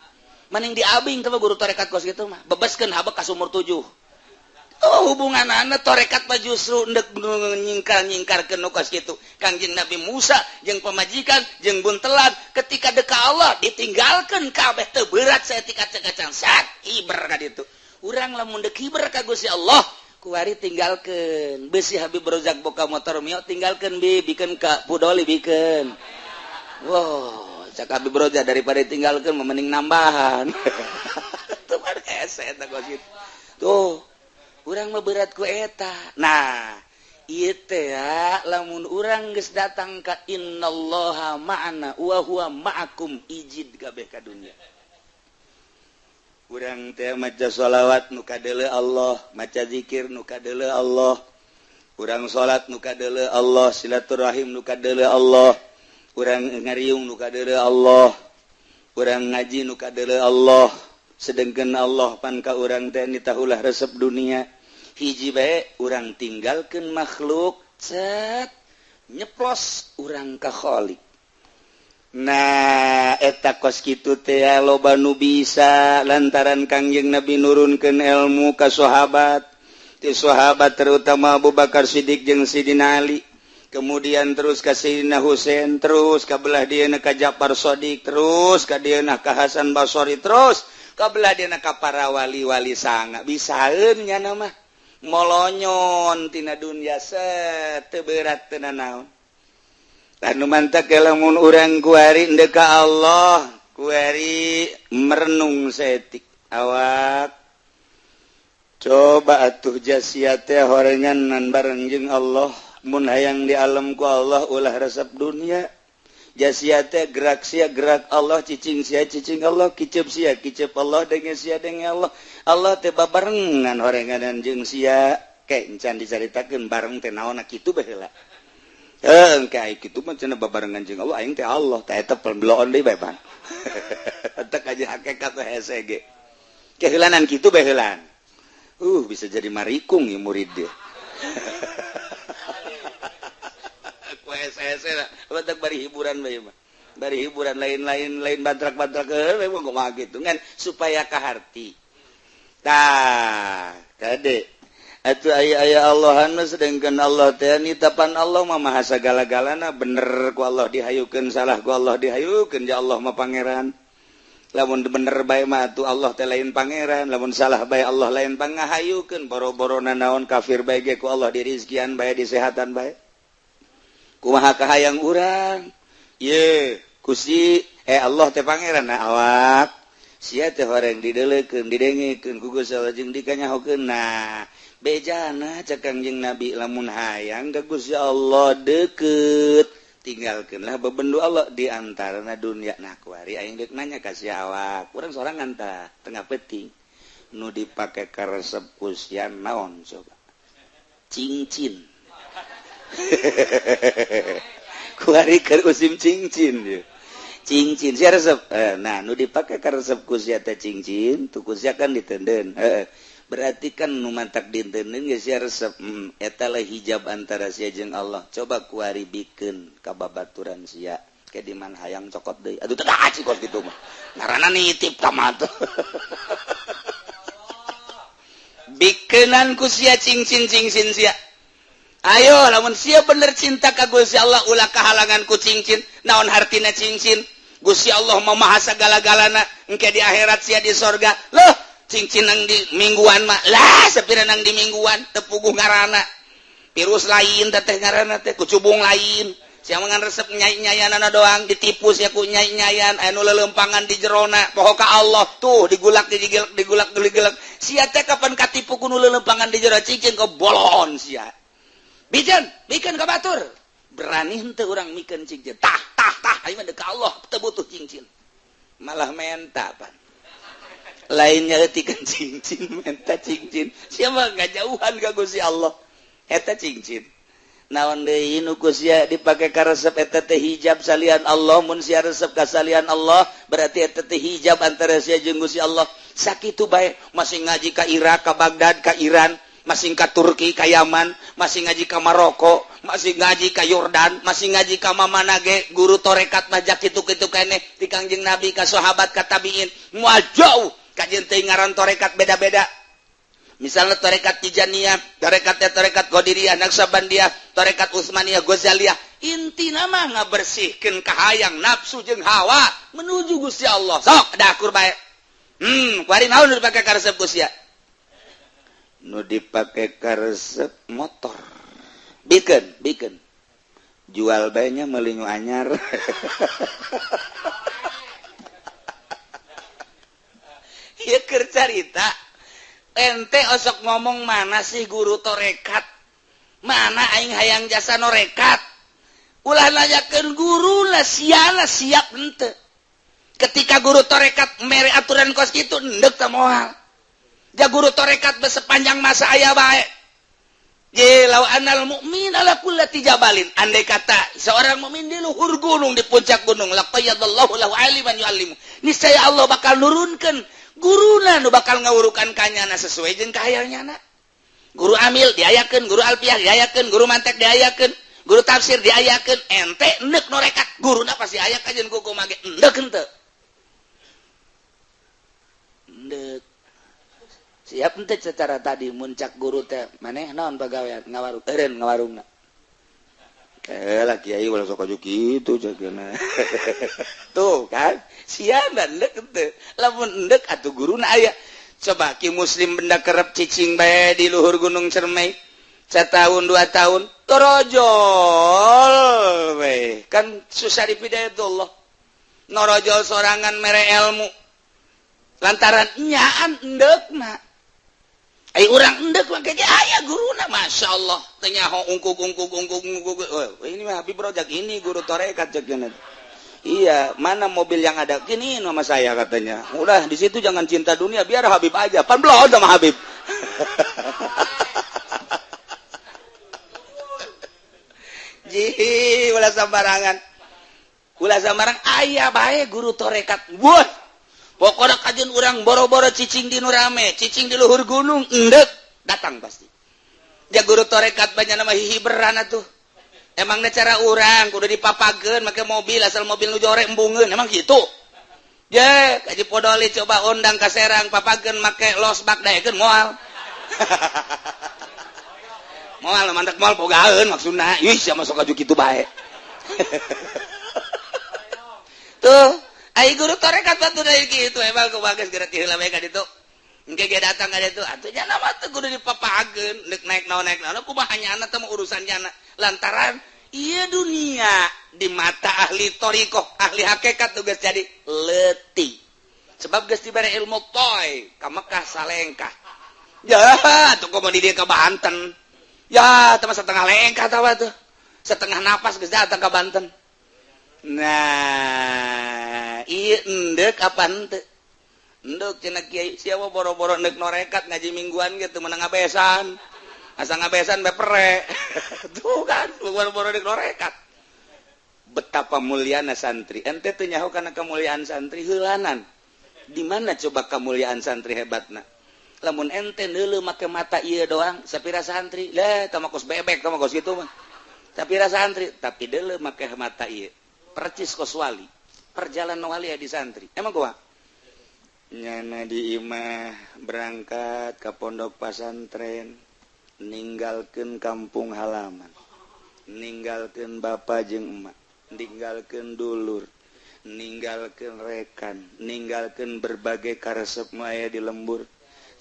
maning diabing teh guru torekat kos kitu mah bebeskeun habek ka sumur 7 hubunganana torekat mah justru endek nyingkar-nyingkarkeun kos kitu Kangjeng Nabi Musa jeung pamajikan jeung buntelan ketika deuk ka Allah ditinggalkeun kabeh teu berat saeutik acak-acang sat hiber ka ditu urang lamun deuk hiber ka Gusti Allah kuari tinggalkeun besi Habib Rojak boka motor mio tinggalkeun bikeun ka Pudoli bikeun wow cak Habib Rojak daripada tinggalkeun mending nambahan tuh mah ese eta kos kitu tuh urang mah berat ku eta nah ieu teh lamun urang geus datang ka innallaha ma'ana wa huwa ma'akum ijid kabeh ka dunya urang teh maca sholawat nu kadeuleu Allah maca zikir nu kadeuleu Allah urang salat nu kadeuleu Allah silaturahim nu kadeuleu Allah urang ngariung nu kadeuleu Allah urang ngaji nu kadeuleu Allah sedengkeun Allah pan ka urang teh nitahulah resep dunia hiji bae urang tinggalkeun makhluk cet nyeplos urang ka Khaliq Nah eta kos kitu teh loba nu bisa lantaran Kangjeng Nabi nurunkeun ilmu ka sahabat. Ti sahabat terutama Abu Bakar Siddiq jeung Sidina Ali. Kemudian terus ka Sayyidina Husain, terus ka belah dieuna ka Ja'far Shadiq, terus ka dieuna ka Hasan Basri, terus ka belah dieuna ka para wali-wali sanga. Bisaeun nya mah molonyon tina dunya set teu berat teu nanaon. Anu mantap lamun urang kuari endeu ka Allah, kuari merenung setik awak. Coba atuh jasia teh horengan bareng jeung Allah, mun hayang di alam ku Allah ulah resep dunia. Jasia teh gerak sia gerak Allah, cicing sia cicing Allah, kicep sia kicep Allah, denge sia denge Allah. Allah teh babarengan horenganan jeung sia, ke encan dicaritakeun bareng teh naonna kitu baheula. Kayak gitu mah cenah babarengan jeung Allah aing teh Allah teh eta pelbeloon deui bae pan. Eta kaji hakikat hese ge. Keheulanan kitu baheulan. Bisa jadi marikung ya murid dia. Ku hese lah, batak bari hiburan bae mah. Bari hiburan lain bantrak-bantrak we mah kumaha kitu ngan supaya kaharti. Tah, kade atuh aya Allahan sedengkeun Allah teh nitapan Allah mah maha sagala-galana bener ku Allah dihayukeun salah ku Allah dihayukeun ya Allah mah pangeran. Lamun bener bae mah atuh Allah teh lain pangeran, lamun salah bae Allah lain pangahayukeun. Boro-borona naon kafir bae ge ku Allah dirizkian bae disehatan bae. Kumaha kahayang urang? Ye, Gusti Allah teh pangeran na awak. Sia teh horeng dideleukeun didengekeun ku Gusti Allah jeung dikanyahokeun. Nah bejana cek Kangjeng Nabi lamun hayang ka Gusti Allah deukeut tinggalkeunlah bebendu Allah di antarana dunya. Nah kuari aing deuk nanya ka sia awak urang sorangan tah tengah peuting nu dipake ka resep kusian naon coba cincin. Kuari keur usim cincin ye cincin sia resep nah nu dipake ka resep kusia teh cincin tu kusia kan diteundeun berarti kan nu mantak dinteundeun geus sia resep eta lah hijab antara sia jeung Allah. Coba kuari bikeun ka babaturan sia ke di man hayang cokot deui. Aduh teu daci kos kitu mah. Ngaranna nitip tamat. Bikeunan ku sia cincin sia. Ayo lamun sia bener cinta ka Gusti Allah ulah kahalangan ku cincin. Naon hartina cincin? Gusti Allah mah maha sagala-galana engke di akhirat sia di sorga. Loh cincin nang di mingguan mah lah sapira nang di mingguan tepuguh ngaranna virus lain teh ngaranna teh kucubung lain sia mangan resep nyai-nyayanana doang ditipu sia ku nyai-nyayan anu lelempangan di jerona poho ka Allah tuh digulak sia teh kapan katipu ku nu lelempangan di jero cincin ke bolon sia bikin ka batur berani henteu urang mikeun cincin tah aing mah ka Allah teu butuh cincin malah menta pan lainnya etikan cincin menta cincin siapa nggak jauhan ka Gusti Allah eta cincin naon deui nu ku sia dipake ka resep eta teh hijab salian Allah mun sia resep ka salian Allah berarti eta teh hijab antara sia jeung Gusti Allah sakitu bae masih ngaji ka Irak ka Baghdad ka Iran masih ka Turki ka Yaman masih ngaji ka Maroko masih ngaji ka Yordan masih ngaji ka mamana ge guru tarekat mah jak kitu-kitu keneh ti Kangjeng Nabi ka sahabat ka tabiin moal jauh kajian teh ngaran tarekat beda-beda. Misalnya tarekat Tijaniyah, tarekat Qadiriyah, Naqsabandiyah, tarekat Utsmaniyah, Ghazaliyah, intina mah ngabersihkeun kahayang nafsu jeung hawa menuju Gusti Allah. Sok dakur bae. Kuari naon nu dipake ka resep Gusti? Nu dipake ka resep motor. Bikeun. Jual bae nya meuli nu anyar. Ieu keur carita ente osok ngomong mana sih guru tarekat mana aing hayang jasa norekat ulah nanyakeun guru lah siana siap henteu ketika guru tarekat mere aturan kos kitu endek teh moal ja guru tarekat sepanjang masa aya bae ye law anal mukmin ala kullati jabalin andai kata seorang mukmin di luhur gunung di puncak gunung laqayyadallahu lahu aliman yuallimu niscaya Allah bakal nurunkeun guruna nu bakal ngawurukan kanyana sesuai jeung kahayangnyana. Guru amil diayakeun, guru alfiah diayakeun, guru mantek diayakeun, guru tafsir diayakeun ente endek norekat guruna pasti aya kajian kuku mage endek henteu endek siap ente secara tadi muncak guru teh maneh naon pagawean ngawarung eureun ngawarungna lah kiai ulah sok aju kitu ceukna tuh kan sia endek henteu lamun endek atuh guruna aya coba ki muslim benda kerep cicing bae di luhur gunung Cermai setahun 2 tahun torojol weh kan susah dipidayatullah norojol sorangan mere ilmu lantaran nyaan endekna ai urang endek mah ge aya guruna masyaallah teu nyaho ungkuk ini mah Habib Rojak ini guru tarekat ceukna iya mana mobil yang ada gini nama saya katanya udah di situ jangan cinta dunia biar Habib aja pan belum sama Habib Ji, ulah sambarangan ayah bae guru tarekat wah pokoknya kajian urang boro-boro cicing di nurame cicing di luhur gunung endek datang pasti dia guru tarekat banyak nama hihiberan atuh emangnya cara urang kudu dipapageun make mobil asal mobil nu jore embungeun emang gitu ye kaji podoli coba undang ka Serang papageun make losbak daekeun moal moal mantek moal bogaeun maksudna ih sia masuk aju kitu bae tuh ai guru tarekat batu dari kitu emang ku bagus geura tiheula bae ka ditu engke ge datang ka ditu atuh nya nama teh kudu dipapageun naik naon kumaha nyana teh urusan nyana lantaran iya dunia di mata ahli torikoh ahli hakikat tugas jadi letih sebab geus dibere ilmu toy ka Mekah salengkah ya tuh komo di dieu ka Banten ya teman setengah lengkah tawa tuh setengah napas geus datang ka Banten nah ieu endek apa henteu endek cenah kiai sia boro-boro endek norekat ngaji mingguan gitu menang ngabesan asa ngabesan bae pere tuh kan boro-boro endek norekat betapa muliana santri ente teu nyaho kana kemuliaan santri heulanan di mana coba kemuliaan santri hebatna lamun ente neuleuh make mata ieu doang sapira santri lah tah kos bebek tah kos kitu mah sapira santri tapi deuleuh make mata ieu percis kos wali perjalanan wali di santri emang kumaha nyana di imah berangkat ke pondok pesantren ninggalkeun kampung halaman ninggalkeun bapa jeung emak ninggalkeun dulur ninggalkeun rekan ninggalkeun berbagai karesep aya di lembur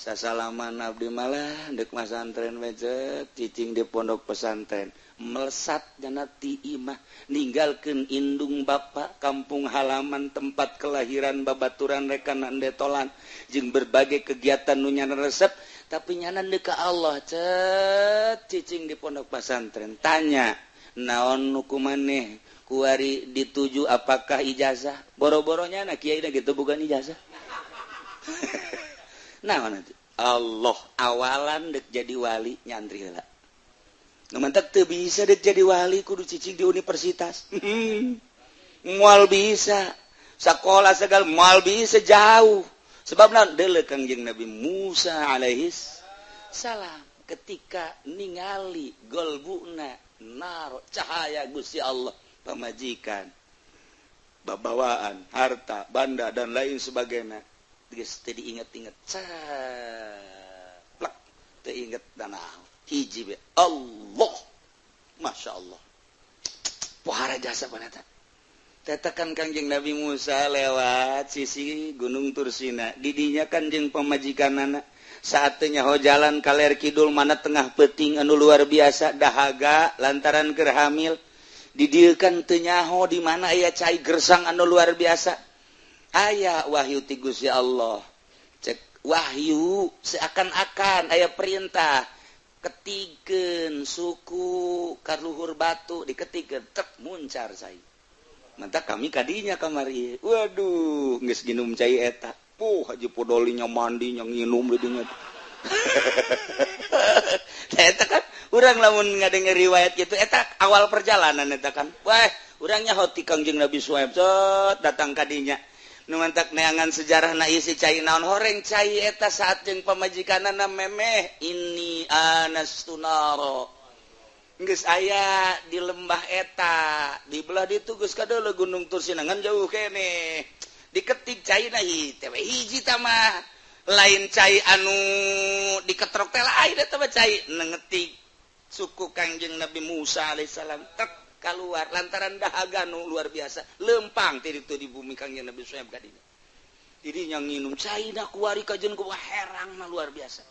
sasalaman abdi malah dek pesantren wecet cicing di pondok pesantren melesat jana ti imah ninggalkeun indung bapa kampung halaman tempat kelahiran babaturan rekan ndetolan jeung berbagai kegiatan nu nyana resep tapi nyana deuk ka Allah cet cicing di pondok pesantren tanya naon nu kumaneh kuari dituju apakah ijazah boro-boronya na kiai da gitu bukan ijazah naon atuh Allah awalan dek jadi wali nyantri heula ngementek teu bisa dek jadi wali kudu cicing di universitas moal bisa sakola segala moal bisa jauh sebab naon deuleu Kangjeng Nabi Musa alaihis salam ketika ningali golbuna nar cahaya Gusti Allah pamajikan babawaan harta banda dan lain sebagainya geus teu diinget-inget caplak teu inget danau hiji be Allah Masya Allah pohara jasa panata tetakan Kangjeng Nabi Musa lewat sisi Gunung Tursina didinya kan jeung pamajikanana saat teu nyaho jalan kaler kidul mana tengah peuting anu luar biasa dahaga lantaran keur hamil di dieu kan teu nyaho di mana aya cai gersang anu luar biasa aya wahyu ti Gusti Allah cek wahyu seakan-akan aya perintah ketikeun suku kaluhur batu diketikeun tek muncar cai mantap kami kadinya kamari waduh geus ginum cai eta haji podolinya mandi nya nginum di dinya eta kan urang lamun ngadengar riwayat kitu eta awal perjalanan eta kan wah urangnya hoti Kangjeng Nabi Suhaib datang kadinya nu mantak neangan sejarah na isi cai naon horeng cai eta saat jeung pamajikanana memeh ini anastu naro geus aya di lembah eta dibelah ditugas kadeuleu Gunung Tursinangan jauh kene diketik cai na hiji tamah lain cai anu diketrok teh lain eta mah cai ngetik suku Kangjeng Nabi Musa alaihissalam tek keluar lantaran dahaga nu luar biasa lempang ti ditu di bumi Kangjeng Nabi Shu'aib kadina didinya nginum cai na kuari kajen ku herang na luar biasa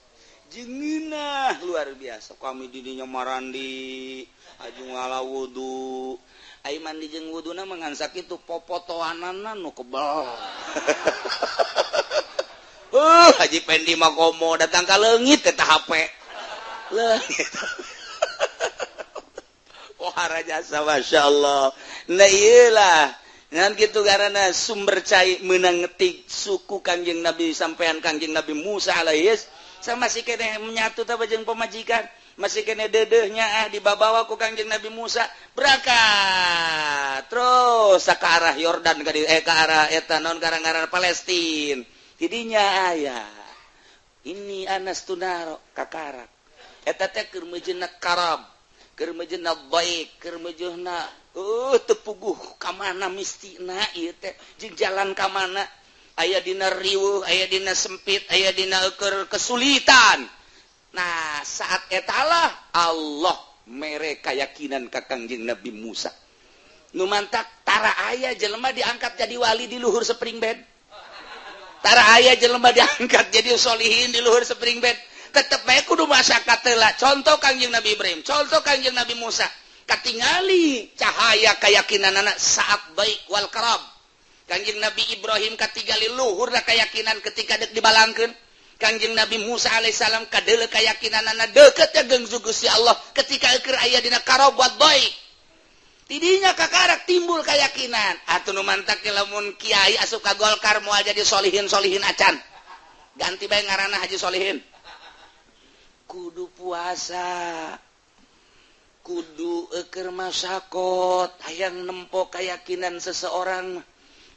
jengeunah luar biasa kami didinya marandi aju ngala wudu ai mandi jeung wuduna mangansak itu popotoanana nu kebal Haji Pendi mah komo datang ka leungit eta HP leungit wah jasa masyaallah nah iyalah ngan kitu karana sumber cai meunang ngetik suku Kangjeng Nabi sampean Kangjeng Nabi Musa alaihis sama masih kene menyatu teh jeung pamajikan masih kene deudeuhnya dibawa ku Kangjeng Nabi Musa berangkat terus ka arah Yordan ka arah eta naon ngaran Palestina hidinya aya ini Anas Tunaro kakarak eta teh keur meujeuhna karab keur meujeuhna baik keur meujeuhna teu puguh ka mana mistina ieu teh jeung jalan ka mana aya dina riweuh aya dina sempit aya dina keur kesulitan nah saat etalah Allah mere keyakinan ka Kangjeng Nabi Musa nu mantak tara aya jelema diangkat jadi wali di luhur spring bed tara aya jelema diangkat jadi solihin di luhur spring bed tetep bae kudu masyarakat heula contoh Kangjeng Nabi Ibrahim contoh Kangjeng Nabi Musa katingali cahaya keyakinanana saat baik wal karab Kangjeng Nabi Ibrahim katingali luhurna keyakinan ketika dek dibalangkeun Kangjeng Nabi Musa alaihissalam kadeuleu keyakinanana deukeut jeung Gusti Allah ketika keur aya dina karab buat baik tidinya kakarak timbul keyakinan atuh nu mantak lamun kiai asup ka Golkar moal jadi solihin acan ganti bae ngaranna Haji Solihin kudu puasa kudu keur masakot hayang nempo keyakinan seseorang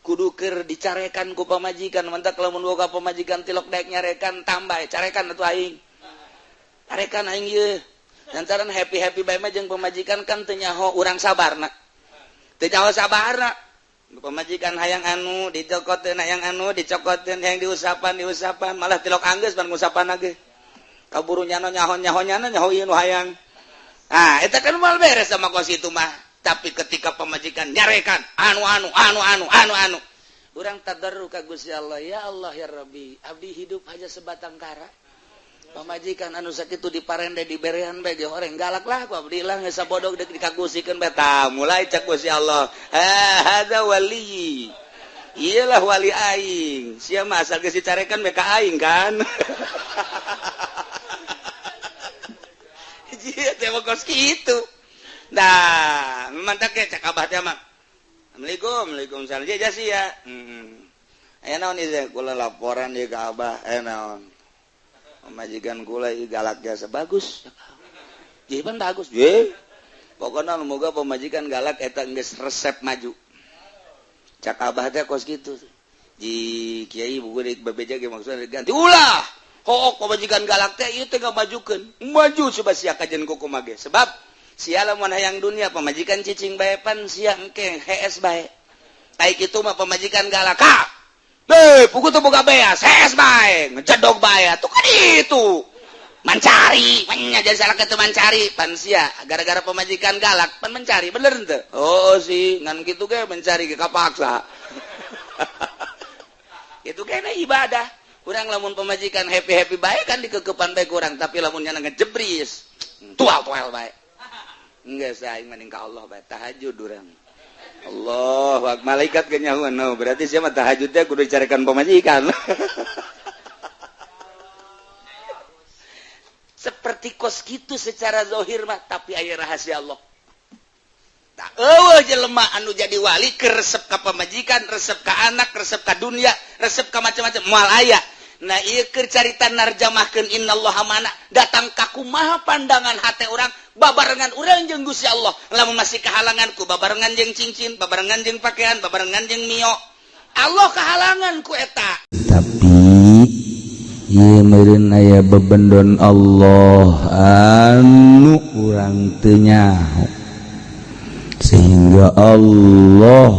kudu keur dicarekan ku pamajikan mantak lamun boga pamajikan tilok daek nyarekan tambah carekan atuh aing carekan aing ieu lantaran happy bae mah jeung pamajikan kan teu nyaho urang sabarna teu nyaho sabarna pamajikan hayang anu dicokoteun hayang anu dicokoteun hayang diusapan malah tilok anggeus pan ngusapan ge kaburu nyaho-nyahonya ieu nu hayang eta kan moal beres sama kos itu mah tapi ketika pamajikan nyarekan anu urang tadarru ka Gusti Allah ya Allah ya Rabbi abdi hidup aja sebatang kara pamajikan anu sakitu diparende diberehan bae ge horeng galak lah ku abdi lah geus sabodog deuk dikagusikeun bae tah mulai cek Gusti Allah hadza wali iyalah wali aing sia mah asal geus dicarekan bae ka aing kan jieu teh kos kitu nah mantak cek abah teh mah Assalamualaikum salam jasi ya aya naon ieu kula laporan ieu ka abah naon majikan kula ieu galak jasa bagus jadi pan bagus pokokna moga pemajikan galak eta geus resep maju cak abah teh kos kitu di kiai buku di bebeja ge maksudna ganti ulah hook pemajikan galak teh ieu teh ngamajukeun maju coba sia kajen kuku mage sebab sia lamun hayang dunia pemajikan cicing bae pan sia engke hees bae ai kitu mah pemajikan galak puku teu boga beas hees bae ngecedog bae atuh kan itu mancari nya jadi salah kitu mancari pan sia gara-gara pemajikan galak pan mencari bener henteu oh sih ngan kitu ge mencari ge kapaksa itu kena ibadah urang lamun pemajikan happy bae kan dikekepan bae kurang tapi lamun nya ngejebris tual bae enggak saing mending ka Allah bae tahajud urang Allah malaikat ge nyahuan no berarti sia mah tahajud teh kudu dicarekan pamajikan seperti kos gitu secara zahir mah tapi aya rahasia Allah tak eueuh jelema anu jadi wali resep ka pamajikan resep ka anak resep ka dunia resep ka macam-macam moal aya nah ieu keur carita narjamahkeun innallaha mana datang ka kumaha pandangan hate urang babarengan urang jeung Gusti Allah lamun masih kahalangan ku babarengan jeung cincin babarengan jeung pakaian babarengan jeung mio Allah kahalangan ku eta tapi meureun aya bebendon Allah anu urang teu nyaho sehingga Allah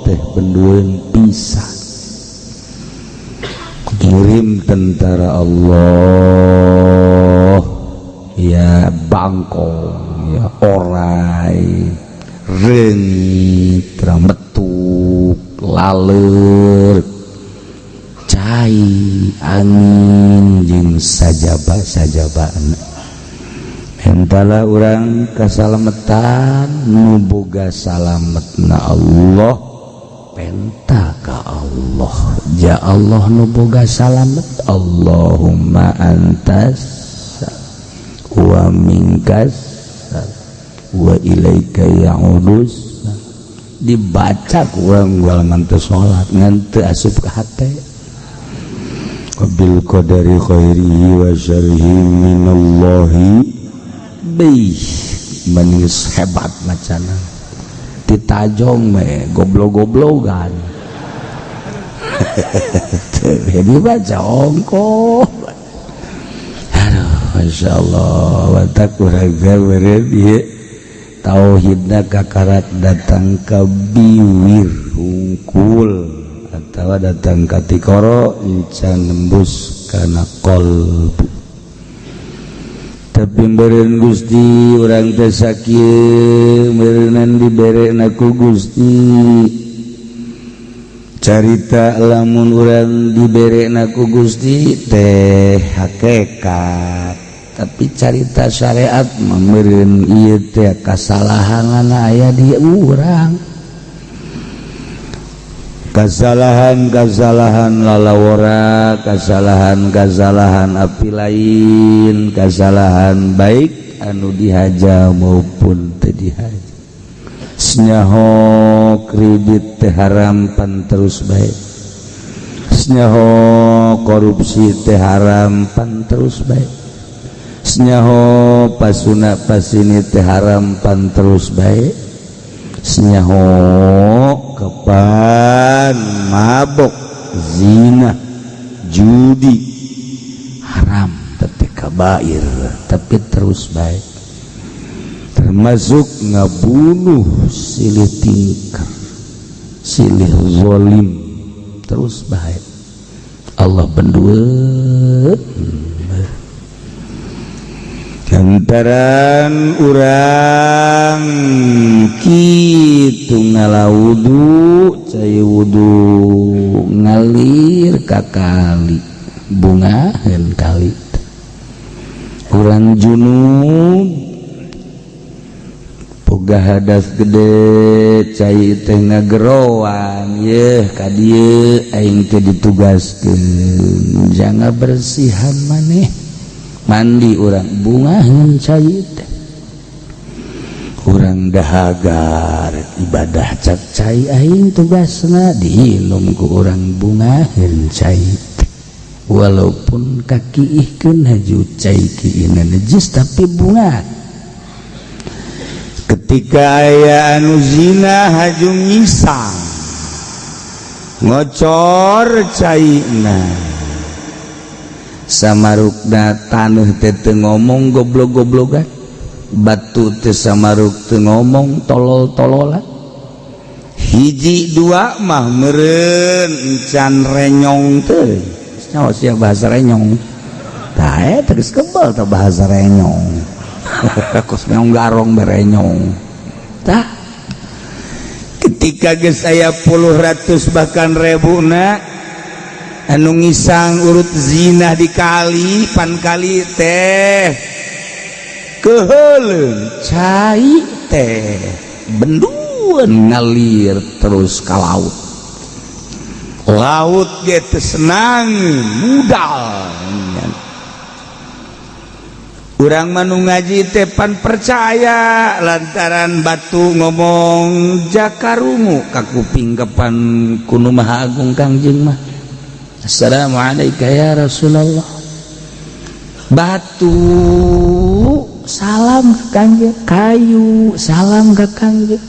teh bendueun pisan ngirim tentara Allah ya bangkong ya orai reungit rametuk laleur cai angin jeung sajaba-sajabana entala urang kasalametan nu boga salametna Allah penta ka Allah ja Allah nu boga salamet Allahumma antas wa minkas wa ilaika ya'udus dibaca ku urang ngantos salat ngan teu asup ka hate bil qadari khairihi wa syarrihi minallahi bih manis hebat macana ditajong me goblok-goblokan jadi baca ongko aduh masyaallah watak urang beureun ieu tauhidna kakarat datang ka biwir hungkul atawa datang ka tikoro encan nembus kana qalbu tapi beureun Gusti urang teh sakieu meureunan dibereuna ku Gusti carita lamun urang dibereuna ku Gusti teh hakikat tapi carita syariat mah meureun ieu teh kasalahanna aya di urang kasalahan lalawara kasalahan api lain kasalahan baik anu dihaja maupun teu dihaja senyaho kredit teh haram pan terus baik senyaho korupsi teh haram pan terus baik senyaho pasuna pasini teh haram pan terus baik senyaho kepan mabok zina judi haram tapi kabair tapi terus baik termasuk ngabunuh silih tingkar silih zalim terus baik Allah bendueut gantaran urang kitu ngalawudu cai wudu ngalir ka kali bungaheun kali urang junub boga hadas gede cai teh ngageroan yeuh ka dieu aing teh ditugaskeun janga bersihan maneh mandi urang bungaheun cai teh urang dahaga ibadah cak cai aing tugasna diinum ku urang bungaheun cai teh walaupun kakiihkeun haju cai kiina najis tapi bunga ketika aya anu zina haju ngisang ngocor caina samarukna taneuh teh teu ngomong goblok-goblokan batu teh samaruk teu ngomong tolol-tololan hiji dua mah meureun encan renyong teh nyaho sia bahasa renyong tah eta geus kebal tah bahasa renyong kos meong garong berenyong tah ketika geus aya puluh ratus bahkan rebuna anu ngisang urut zina di kali pan kali teh keheuleun cai teh bendueun ngalir terus ka laut laut ge teu senang budal urang manu ngaji teh pan percaya lantaran batu ngomong jakarungu ka kuping kapan kuno Maha Agung Kangjeng mah assalamualaikum ya Rasulullah batu salam ke Kangjeng kayu salam ke Kangjeng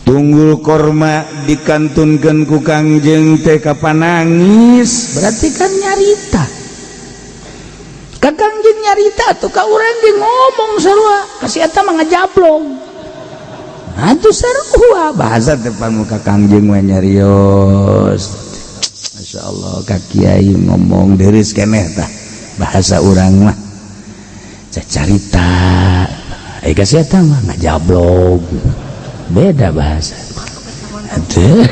tunggul korma dikantunkeun ku Kangjeng teh kapan nangis berarti kan nyarita ka Kangjeng nyarita tuh ka urang ge ngomong sarua kasih eta mah ngajablong atuh sarua bahasa depan muka Kangjeng we nyarios masyaallah ka kiai ngomong deureus keneh tah bahasa urang mah carita kasih eta mah ngajablong beda bahasa aduh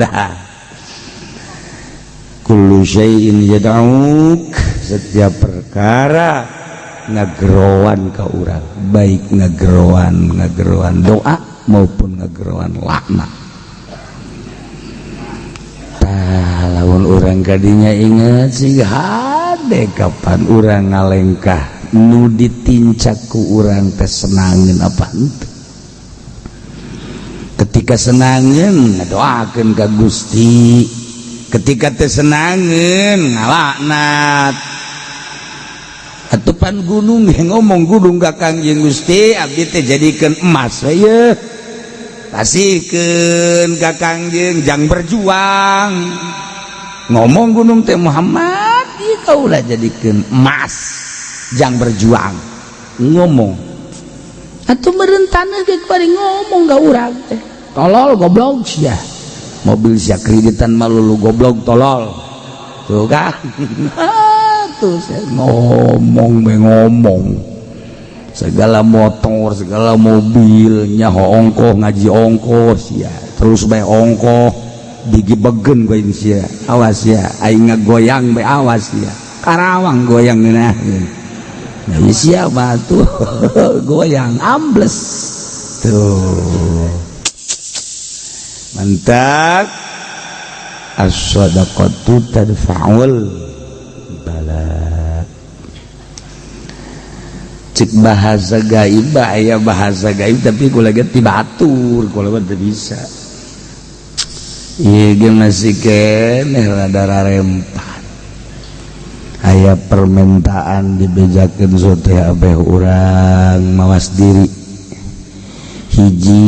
dah kullu syai'in yad'uk setiap perkara ngagerowan ka urang baik ngagerowan doa maupun ngagerowan laknat tah lamun urang kadinya inget sih hade kapan urang ngalengkah nu ditincak ku urang teh senangeun apa henteu ketika senangeun ngadoakeun ka Gusti ketika teh senangeun ngalaknat atupan gunung ngomong gunung ka Kangjeng Gusti abdi teh jadikeun emas ye kasihkeun ka Kangjeng jang berjuang ngomong gunung teh Muhammad ieu kaula jadikeun emas jang berjuang ngomong atuh meureun taneuh ge bari ngomong ka urang teh tolol goblok sia mobil sia kreditan mah lulu goblok tolol tuh kan tuh ngomong segala motor segala mobil nyaho ongkoh ngaji ongkos ya terus bae ongkoh digibegen ku sia awas ya aing ngagoyang bae awas ya Karawang goyang nah siapa tuh goyang ambles tuh mantap as-shadaqatu tadfa'ul bala cek bahasa gaib aya bahasa gaib tapi kula ge ti batur kula mah teu bisa ieu ge masih keneh rada rarempat aya permintaan dibejakeun soteh abeh urang mawas diri hiji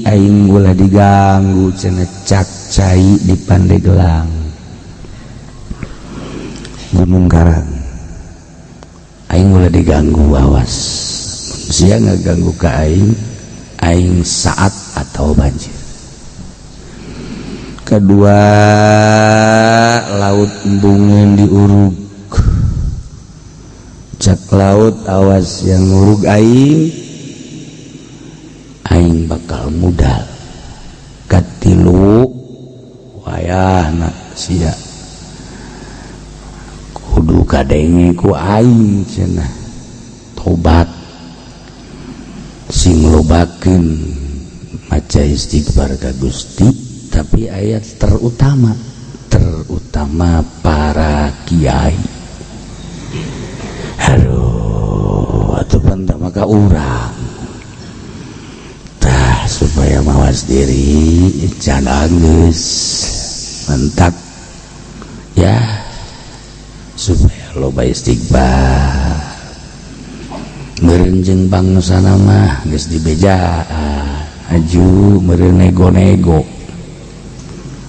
aing ulah diganggu cenah cak cai di Pandeglang Gunung Karang aing ulah diganggu awas sia ngaganggu ka aing saat atau banjir kedua laut embungeun diurug cak laut awas yang ngurug aing bakal mudal katilu wayahna sia kudu kadenge ku aing cenah tobat sing lobakeun maca istighfar ka Gusti tapi ayat terutama para kiai aduh atuh pantah maka urang tah supaya mawas diri can geus mantap ya supaya loba istighfar meureun jeung bangsa mah geus dibejaan aju meureun nego-nego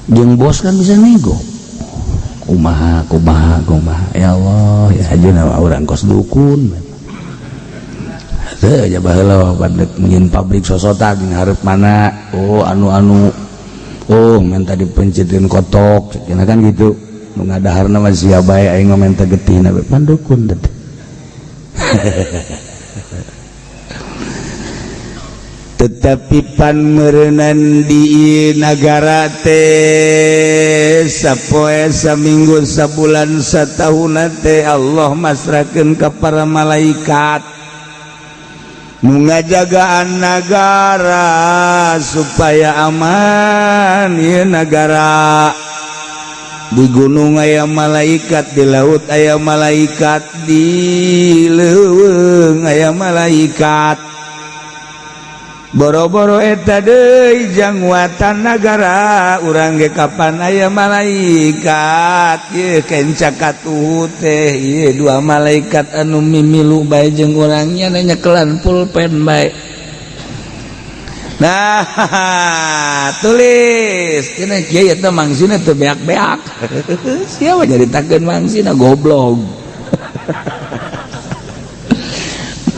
jeung bos kan bisa nego kumaha ya Allah ya ajeuna urang kos dukun teu aya baheula bandek nyin pabrik sosotan ngarep mana oh anu oh minta dipencetkeun kotok cenah kan gitu nu ngadaharna mah sia bae aing mah minta getihna pan dukun teh tetapi pan meureunan di nagara teh sapoe saminggu sabulan satahun teh Allah masrakeun ka para malaikat nu ngajagaan nagara supaya aman ieu nagara di gunung aya malaikat di laut aya malaikat di leuweung aya malaikat boro-boro eta deui jangwatan nagara urang ge kapan aya malaikat ieu kenca katuhu teh ieu dua malaikat anu mimilu bae jeung urang nya nyekelan pulpen bae. Nah tulis cenah kieu eta mangsina teu beak-beak sia mah nyaritakeun mangsina goblok.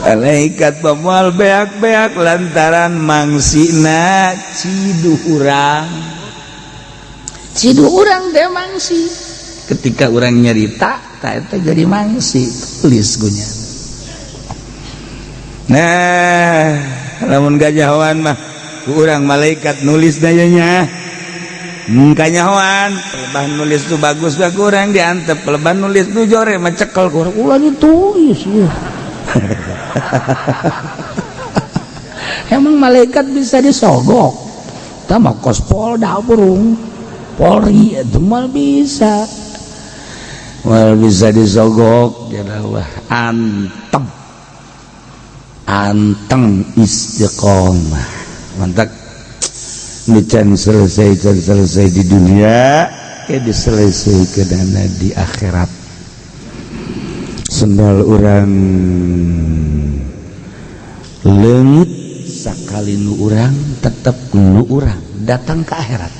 Malaikat pemual beak-beak lantaran mangsina cidu urang teh mangsi ketika urang nyarita tah eta jadi mangsi tulis gunya. Nah lamun gajahoan mah ku urang malaikat nulis dayanya kanyahoan lebah nulis tu bagus bae ku urang diantep lebah nulis tu jore mah cekel ku urang ulah ditulis ya. Emang malaikat bisa disogok sama kos polda burung polri itu mal bisa disogok jadalah anteng istiqomah mantap can selesai di dunia diselesaikan di akhirat. Sendal urang leungit sakali nu urang tetep nu urang datang ke akhirat.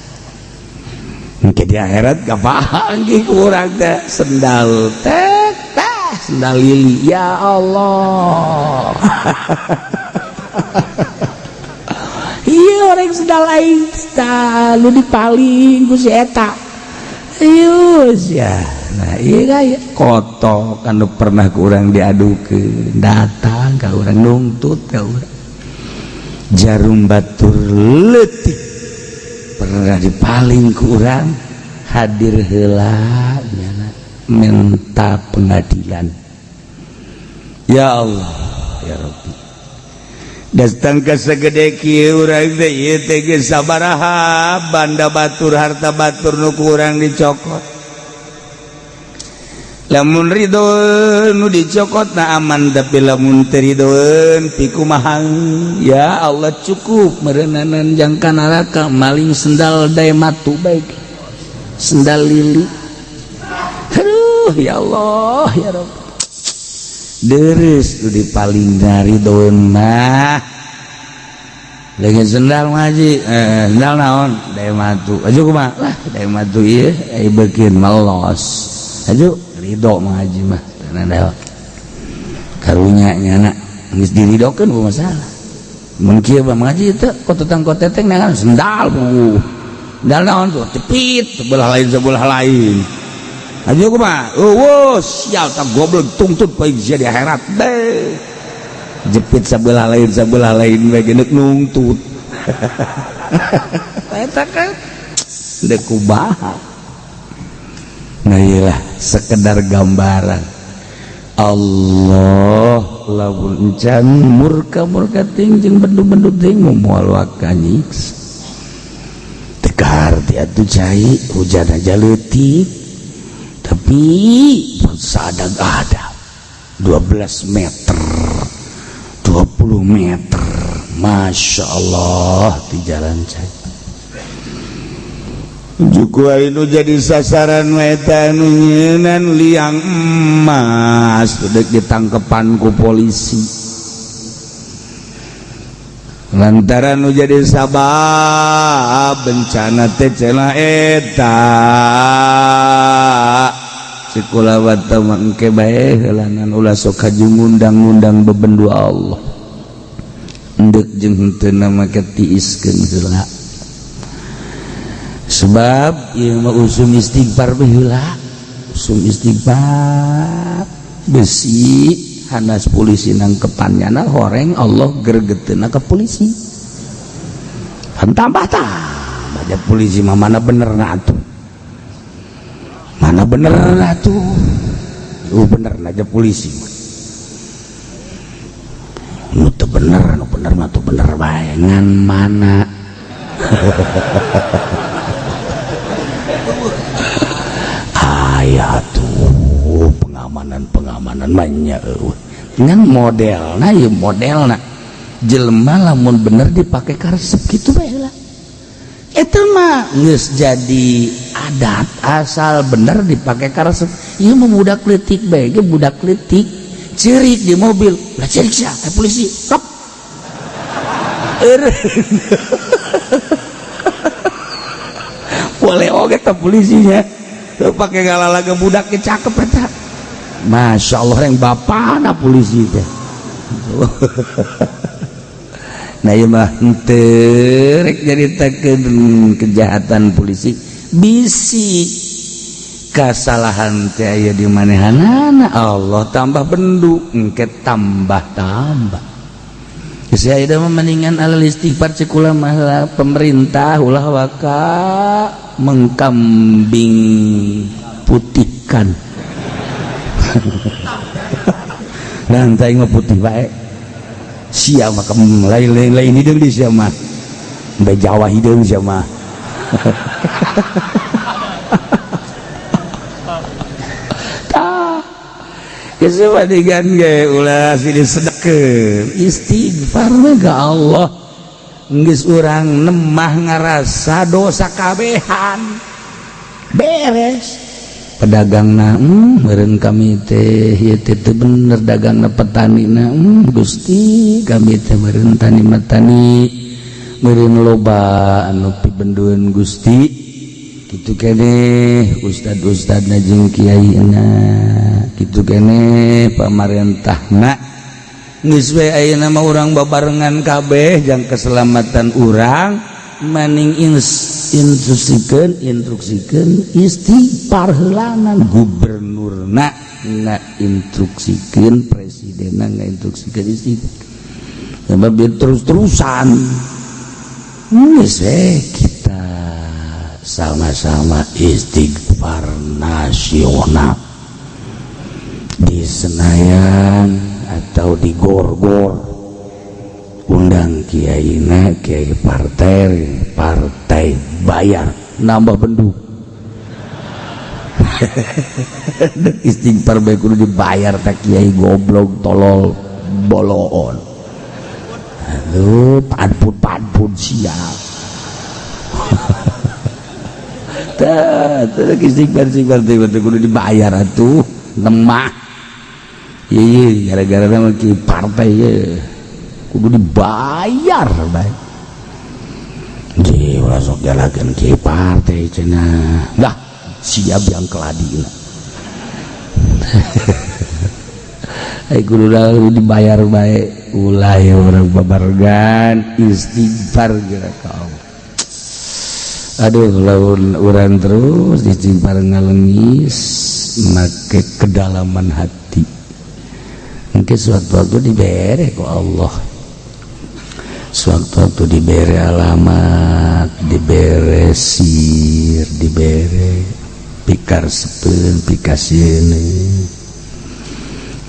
Engke di akhirat gapahan ge ku urang teh sendal teh sendal lili ya Allah. Iya orang sendal aing lu dipaling ku si eta. Ieu sia. Nah iya koto kan pernah ke orang diadukeun datang ka urang nuntut ka urang jarum batur leutik pernah dipaling ku urang hadir heula minta pengadilan. Ya Allah ya Rabbi datang ka sagede kieu urang teh ieu teh geus sabaraha banda batur harta batur nu ku urang dicokot. Lamun ridho nu dicokot na aman tapi lamun teridoeun pikumahang ya Allah cukup meureunanan jangka neraka maling sendal dae matu baik sendal lili aduh ya Allah ya Rabb deres nu dipaling ridhoeun mah lagi sendal ngaji sendal naon dae matu aju kumaha lah dae matu ieu ai beukeun malos aju ridho mengaji mah karena karunya nyana geus diridokeun ku masalah mun kieu mah mengaji teh kotetang koteteng nangan sendal bu sendal naon tuh cepit sebelah lain aja kumaha eueus sial tak goblok tungtut poe di akhirat deh jepit sebelah lain we geus nungtut eta kan deuk kumaha. Nah iyalah sekedar gambaran Allah lamun encan murka ting jeung bendu ting moal wakanyix tekar ti atuh cai hujan aja leutik tapi sadag-adag 12 meter 20 meter Masya Allah di jalan cai Juku anu jadi sasaran eta anu nyeunan liang emas dek ditangkepan ku polisi lantaran nu jadi sabab bencana teh cenah eta sekulawat mangke bae heulanan ulah sok kaju ngundang-undang bebendu Allah endek jeung henteu make tiiskeun heula sebab ieu mah usum istighfar baheula usum istighfar besi hanas polisi nangkepannya na horeng Allah gergeteuna ke polisi tambah baca polisi mah mana bener na atuh mana bener na atuh bener aja polisi nu teu bener mah tuh bener bae ngan mana aya tuh pengamanan banyak ngan modelna ieu modelna jelema lamun bener dipakai karesep gitu bae lah eta mah geus jadi adat asal bener dipakai karesep ieu mah budak leutik bae ge budak leutik ceurik di mobil lah ceurik sia polisi stop boleh oge teh polisinya pakai galalaga budak ge cakep eta Masya Allah yang bapana polisi teh nah ieu mah henteu rek nyaritakeun kejahatan polisi bisi kasalahan teh aya di manehanana Allah tambah bendu engke tambah geus aya mah mendingan alal istighfar cek ulama pemerintah ulah waka mengkambing putihkan lantai ngeputih baik sia mah lain hideung di sia mah da Jawa hideung sia mah tah geus padigan ge ulah silih sedekeuh istighfar mah ka Allah geus urang nemah ngarasa dosa kabehan beres pedagangna meureun kami teh ieu teh teu bener dagangna petanina Gusti kami teh meureun tani meureun loba anu pibendueun Gusti kitu keneh ustad-ustadna jeung kiaina kitu keneh pamarentahna geus we ayeuna mah urang babarengan kabeh jang keselamatan urang maning instruksikeun istighfar heulanan gubernurna ngainstruksikeun presidenna ngainstruksikeun istighfar sebab terus-terusan geus kita sama-sama istighfar nasional di Senayan atau di Gorgor undang kiaina kiai partai bayar nambah bendu istighfar bae kudu dibayar tak kiai goblok tolol boloon aduh padpun sial tah istighfar teh kudu dibayar atuh lemah ieu gara-gara mah kiai partai ye kudu dibayar baik jadi ulah sok jalakeun kieu partai cenah dah siap yang keladina ai kudu dibayar baik ulah ya urang babargan istighfar geura ka Allah aduh lamun urang terus istighfar ngalengis make kedalaman hati engke suatu-waktu dibere ku Allah sewaktu-waktu diberi alamat diberi sir diberi pikar sepen pikasieun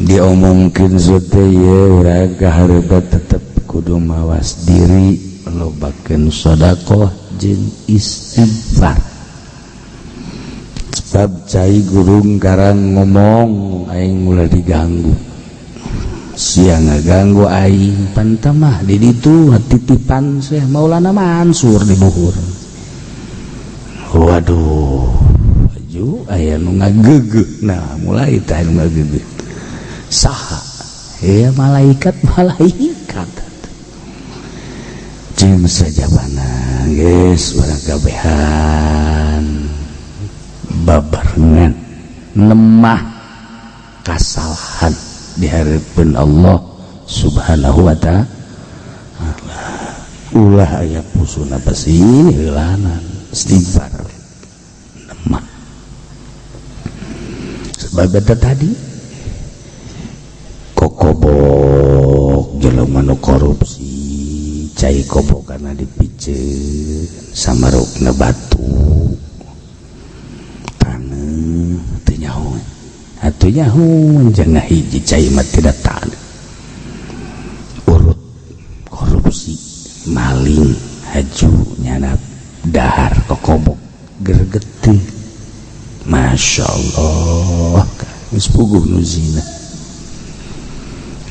diomongkeun sote ye urang kahareup tetep kudu mawas diri lobakeun sedekah jeung istighfar sebab cai gurung karang ngomong aing mulai diganggu siang ngaganggu aing pantamah di ditu titipan Syekh Maulana Mansur di luhur waduh aju aya nu ngageugeuh nah mulai tah nu ngageugeuh saha ya malaikat jeung sajabana geus urang kabehan babarengan nemah kasalahan di harapan Allah subhanahu wa ta'ala ulah aya pusuna pasti heulanan istighfar nemah sebab eta tadi kokobok jelema nu korupsi cai kobokana dipiceun samarukna batu taneuh teu nyaho atuh nyaho jangan hiji cai mah tidak tahu urut korupsi maling haju nyana dahar kokobok gergetih Masya Allah geus puguh nu zina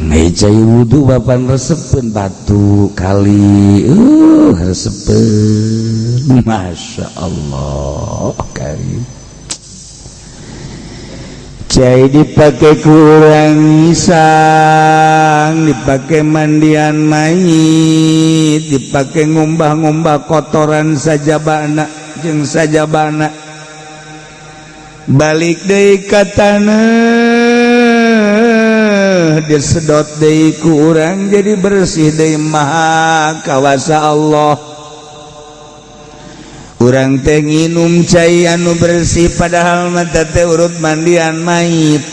meja wudu papan resepen batu kali resepen masya Allah kali cai dipakai kurang isang dipakai mandian mayit dipakai ngumbah-ngumbah kotoran sajabana jeung sajabana balik deui ka taneuh disedot deui ku urang jadi bersih deui maha kawasa Allah urang teh nginum cai anu bersih padahal mata teh urut mandian mayit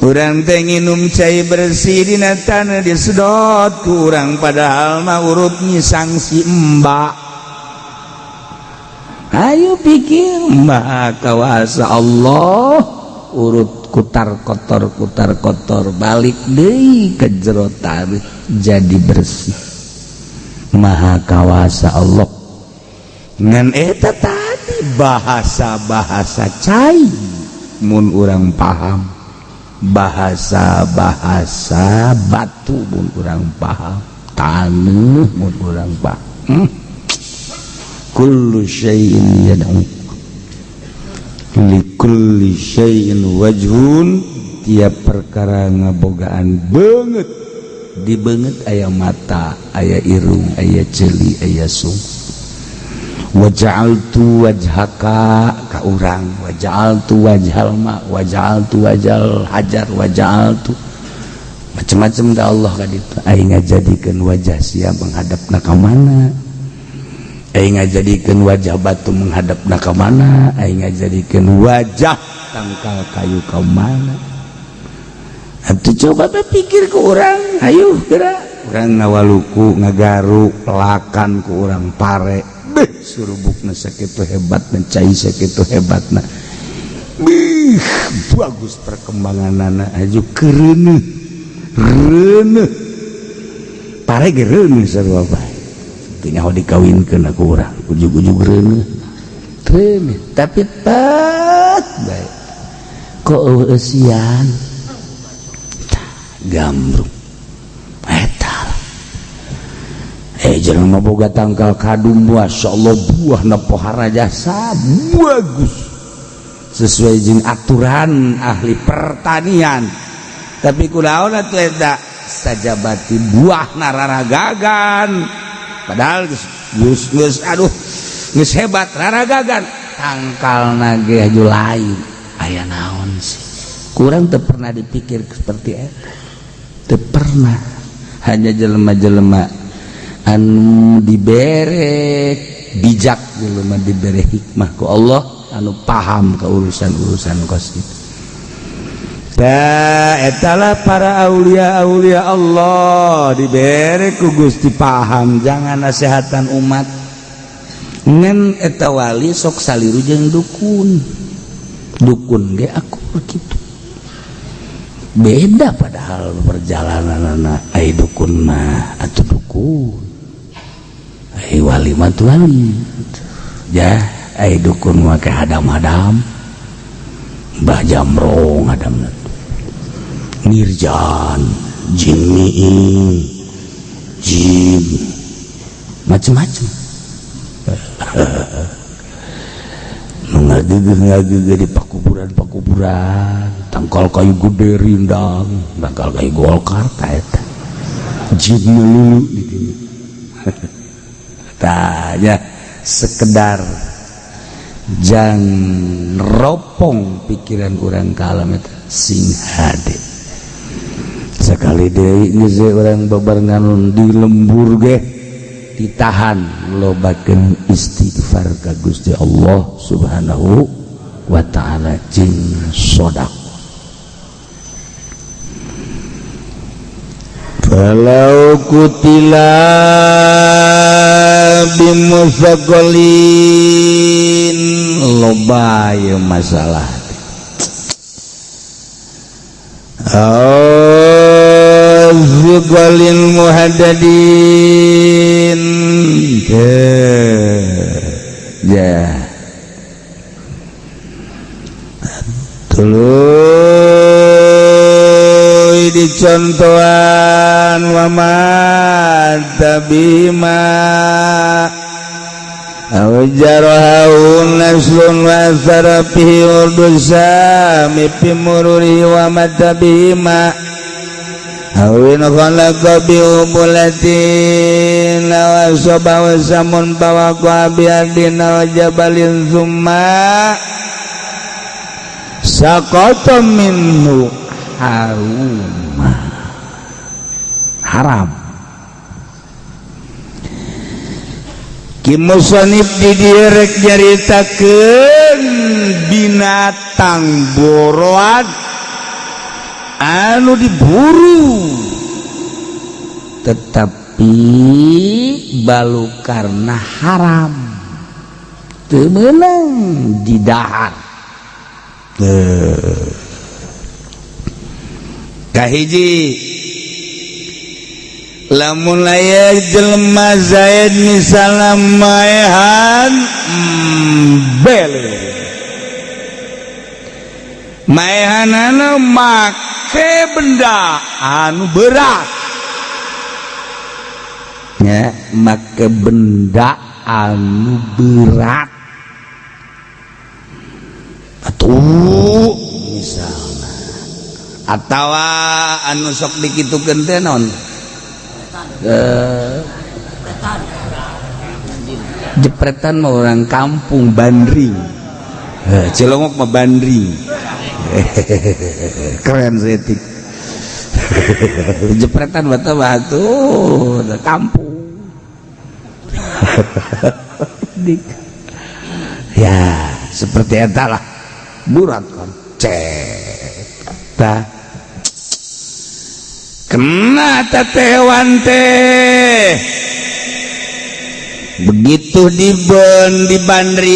urang teh nginum cai bersih dina taneuh disedot ku urang padahal mah urut nyisang si mbak. Ayo pikir maha kawasa Allah urut kutar kotor balik deui ke jero tarik jadi bersih maha kawasa Allah ngan eta tadi bahasa-bahasa cai mun urang paham bahasa-bahasa batu mun urang paham taneuh mun urang paham kullu syai'in yad'u li kulli syai'in wajhun tiap perkara ngabogaan beungeut di beungeut aya mata aya irung aya ceuli aya sung waja'altu wajhaka ka urang waja'altu wajhal ma waja'altu wajal hajar waja'altu macam-macam da Allah ka ditu aing ngajadikeun wajah sia menghadapna ka mana aing ngajadikeun wajah batu menghadapna ka mana aing ngajadikeun wajah tangkal kayu ka mana atuh coba berpikir ku urang ayo geura urang ngawaluku ngagaru pelakan ku urang pare beh surubukna sakitu hebatna cai sakitu hebatna bih bagus perkembanganna aju kereuneuh reuneuh pare ge reuneuh sarua bae nyaho dikawinkeun aku urang ujug-ujug reuneuh tapi tak bae kok eueusian gambrung eta jelema boga tangkal kadung masyaallah buahna pohara jasa bagus sesuai jeung aturan ahli pertanian tapi kunaon atuh eta sajabati buahna raragagan padahal geus aduh geus hebat raragagan tangkalna ge aju lain aya naon sih kurang teu pernah dipikir seperti eta teu pernah hanya jelema-jelema anu dibere bijak jelema dibere hikmah ku Allah anu paham ka urusan-urusan kos itu da etalah para aulia-aulia Allah dibere ku Gusti paham jangan nasehatan umat ngan eta wali sok saliru jeung dukun ge akur kitu beda padahal perjalananna ai dukun mah atuh dukun ai wali mah tuh wali ya ai dukun mah ke hadam-hadam Mbah Jamrong hadamna Mirjan, Jimmy, Jim, macam-macam. Ngagege di pakuburan, tangkal kayu gede rindang, tangkal kayu golkar, eta. Jim melulu gitu. Tanya sekedar jang ropong pikiran orang kalam eta sing hade. Sekali deui geus urang babarengan di lembur ge ditahan lobakeun istighfar ka Gusti Allah Subhanahu wa taala jeung sedekah. Falau kutila bimusaqqalin loba ieu masalah. Zugalil muhaddadin ya tuluy dicontohan wa matabima Awajarahun naslun wa sarafihi urdusa mipi mururi wa matabima Awin khalaqa bi'ubulatin wa soba wa samun bawa bi'adina wa jabalin thumma saqata minhu haram Kimusonif didirek nyaritakeun binatang boroan anu diburu tetapi balu karena haram teu meunang didahar kahiji lamun aya jelema zaid misalna maehan bele maehanana make benda anu berat ya make benda anu berat atuh misalna atawa anu sok dikitukeun teh naon jepretan mah orang kampung bandring Cilongok mah bandring keren setik jepretan batu batu kampung ya seperti eta lah burat kan cek kena hewan teh begitu dibandring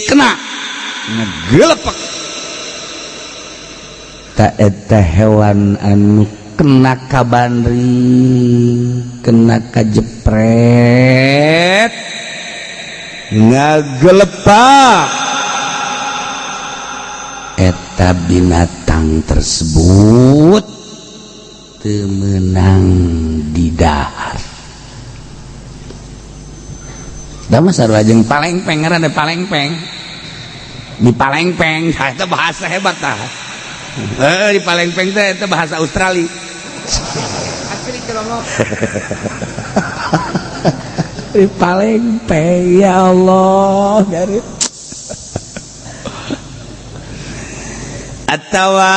kena ngegelepek tak eta hewan anu kena ka bandring kena ka jepret ngagelepak eta binatang tersebut teu meunang didahar. Da mah sarua jeung palengpeng ngaran ada palengpeng. Di palengpeng eta bahasa hebat tah. Di palengpeng teh eta bahasa Australia. Asli Cilongok. Di palengpeng ya Allah dari atawa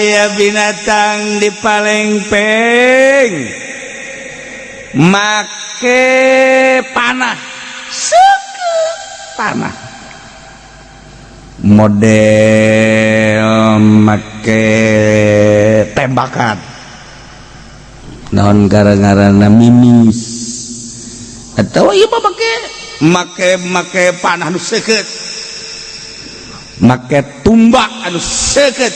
ya binatang di palengpeng make panah panah model make tembakan naon gara-garana mimis atawa ieu mah make panah nu seukeut make tumbak anu seukeut.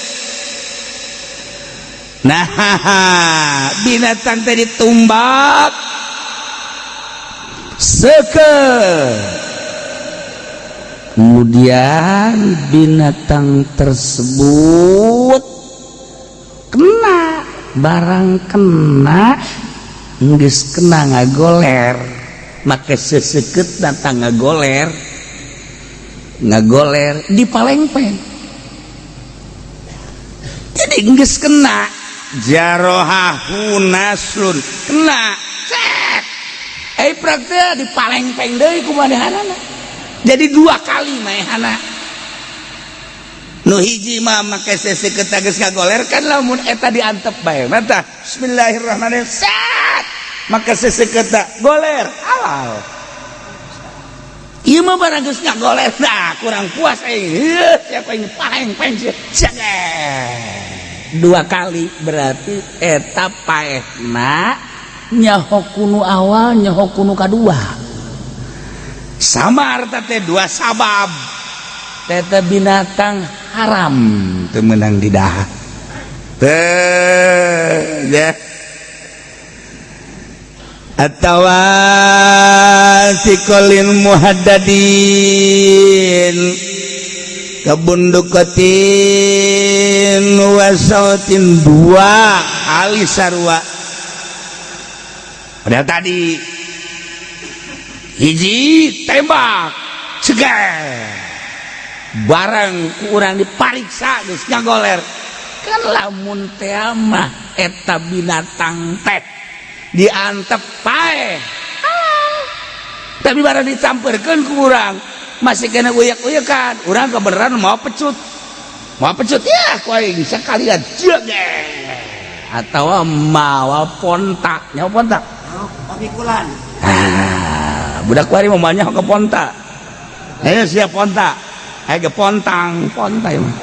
Nah, binatang tadi tumbak seukeut. Kemudian binatang tersebut kena barang kena geus kena ngagoler make seseukeut datang ngagoler di palengpeng jadi geus kena jarohahu naslun kena set praktek di palengpeng deui kumanehanana jadi 2 kali maehanna nu hiji mah make seseukeut geus ngagoler kan lamun eta diantep bae mah bismillahirrahmanirrahim set make seseukeut goler halal. Ieu mah barang geus ngagoler dah kurang puas siapa ini palengpeng cegeh 2 kali berarti eta paehna nyaho kunu awal nyaho kunu kadua sama arta teh 2 sabab teh binatang haram teu meunang didahar teh ya atawa sikolin muhaddadin kabundukatin wasautin dua kali sarua. Padahal tadi hiji tembak ceger barang kurang dipariksa geus ngagoler kan lamun teh mah eta binatang teh diantep pae tapi barang dicamperkeun ku urang masih kena uyak-uyakan urang kebenaran mau pecut ya ku aing sakalian jeger atawa mawa pontak nyawa pontak pamikulan budak kuari mamanya ke pontak ayo siap pontak ayo ke pontak ya mah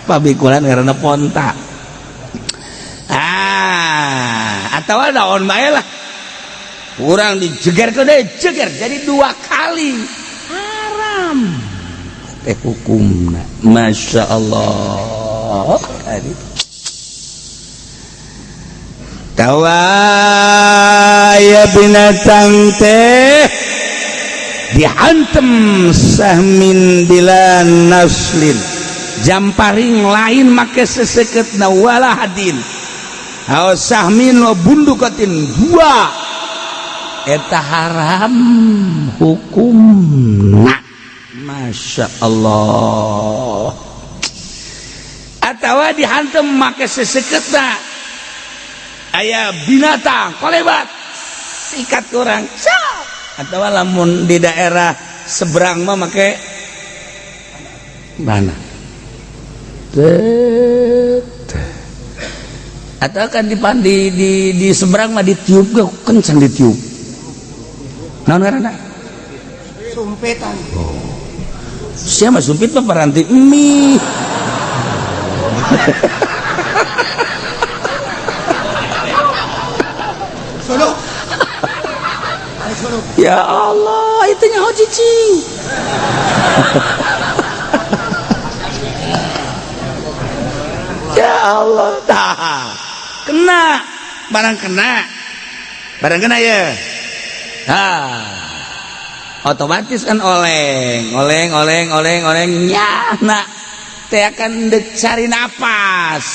pamikulan karena pontak atawa daun bae lah kurang dijeger ke deh jeger jadi 2 kali haram teh hukumna masya Allah tadi tawaya binatang teh dihantem sahmin bila naslin jamparing lain make seseket wala hadin aw sahmin wa bundukatin 2 eta haram hukumna masya Allah atawa dihantem make seseket aya binatang kolebat sikat orang atau lamun di daerah seberang mah make mana atau kan di seberang mah ditiup ke kencang ditiup naon ngaranna sumpetan sia mah sumpit mah paranti mie ya Allah itu nyaho cicing ya Allah tah kena barang kena ya otomatis kan oleng nyana teh akan cari napas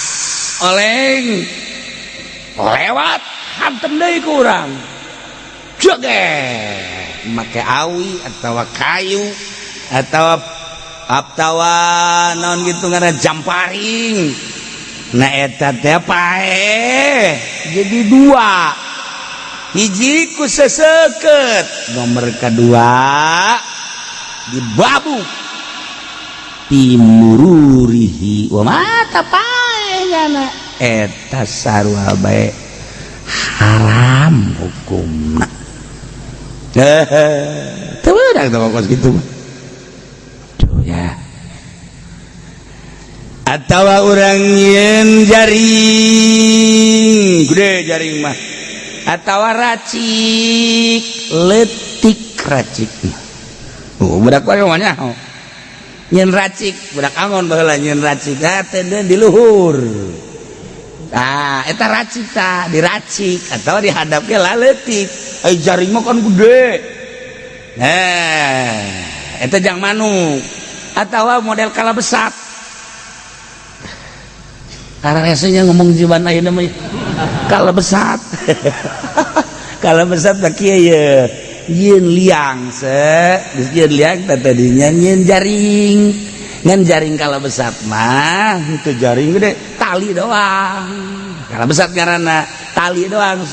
oleng lewat hantem deui kurang joget make awi atau kayu atau naon gitu ngaranna jamparing nah eta teh pae jadi 2 hiji ku seseukeut nomor kedua dibabuk timururihi wa mata pae nyana eta sarua bae haram hukumna tuh udah kos gitu tuh ya atau orang yen jaring gede jaring mah atau racik letik racik budak kuari namanya nyen racik budak angon baheula nyen racik teh di luhur eta racik tah diracik atau dihadap ge laletik jaring mah kan gede eta jang manuk atawa model kala besat karena resenya ngomong jiban ayeuna mah kala besat kala besat da kieu ye yeun liang geus yeun liang tadinya nyeun jaring ngan jaring kala besat mah itu jaring gede tali doang kala besat ngaranna tali doang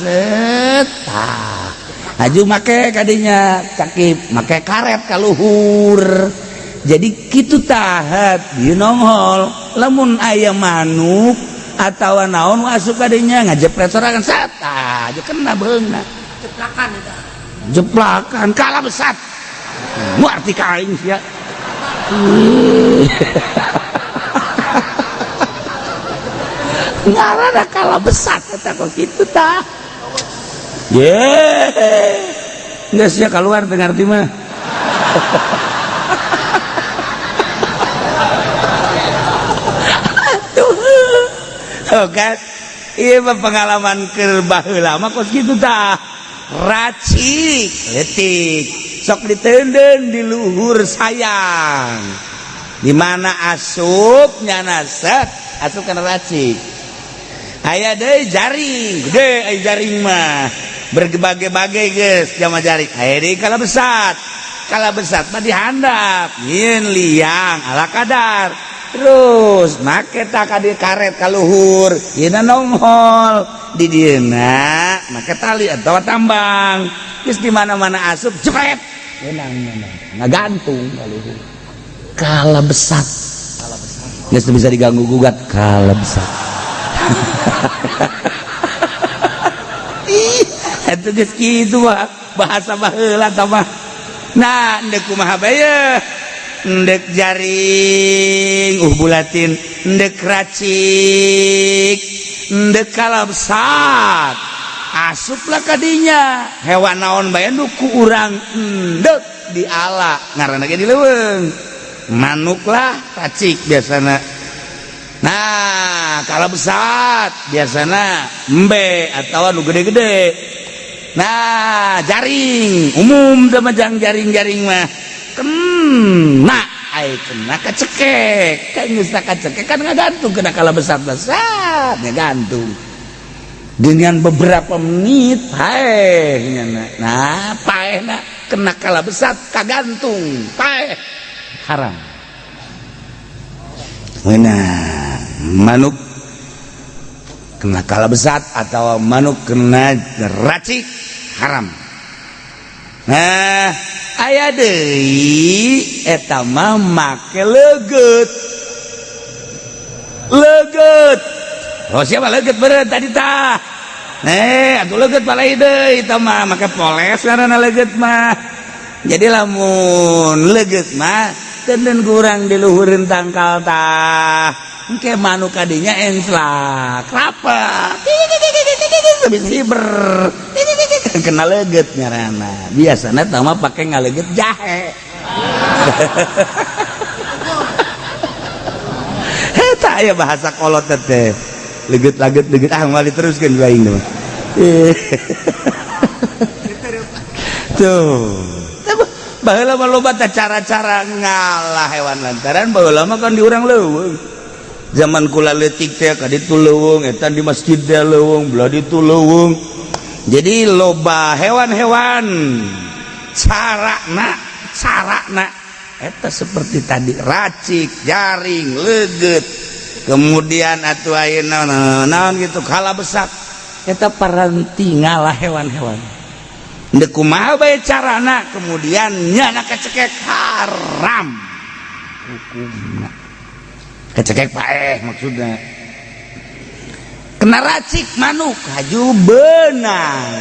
aju make kadinya cakip make karet kaluhur jadi kitu tahat di nongol lamun aya manuk atawa naon masuk kadinya ngajepret sorangan sata aja kena beungna jeplakan eta jeplakan kala besat muarti kaing sia ngaranna kala besat eta kok kitu tah nggak sih keluar dengar ngerti mah tuh kan iya pengalaman kerbaheula mah kos gitu tah racik letik sok ditenden di luhur sayang di mana asupnya naset asup kana racik aya deui jaring gede aya jaring mah berbagai-bagai geus jama jaring aya deui kalabesat mah dihandap nyin liang ala kadar terus make tak ka dieu karet ka luhur yeuna nongol di dieuna make tali atawa tambang geus di mana-mana asup jepret eunang ngagantung ka luhur kalabesat geus bisa diganggu gugat kalabesat ih eta geus kitu mah bahasa baheula tah mah nah endek kumaha bae endek jaring bulatin endek racik endek kalabesat asuplah kadinya hewan naon bae nu ku urang endek diala ngaranna ge di leuweung manuk lah racik biasana nah kalabesat biasana embe atawa nu gede-gede nah jaring umum teh mah jaring mah kena ai kena kacekek kan geus kacekek kan ngagantung kena kalabesat-besat ngagantung dengan beberapa menit paeh nah paehna kena kalabesat kagantung paeh haram nah manuk kena kalabesat atau manuk kena racik haram nah aya deui eta mah make leget oh siapa leget beureut tadi tah atuh leget balai deui eta mah make poles ngaranna leget mah jadi lamun leget mah tenden kurang di luhureun tangkal tah engke manuk kadinya enslak rapat habis hiber kena leget ngaranna biasana tah mah pake ngaleget jahe eta aya bahasa kolot teh leget moal diteruskeun bae mah tuh baheula mah loba teh cara-cara ngalah hewan lantaran baheula mah kan di urang leuweung zaman kula leutik teh ka ditu leuweung eta di masjid teh leuweung belah ditu leuweung jadi loba hewan-hewan carana eta seperti tadi racik jaring leget kemudian atuh ayeuna naon gitu kalabesat eta paranti ngalah hewan-hewan endek kumaha bae carana kemudian nyana kecekek haram hukumna kecekek paeh maksudna kena racik manuk haju benang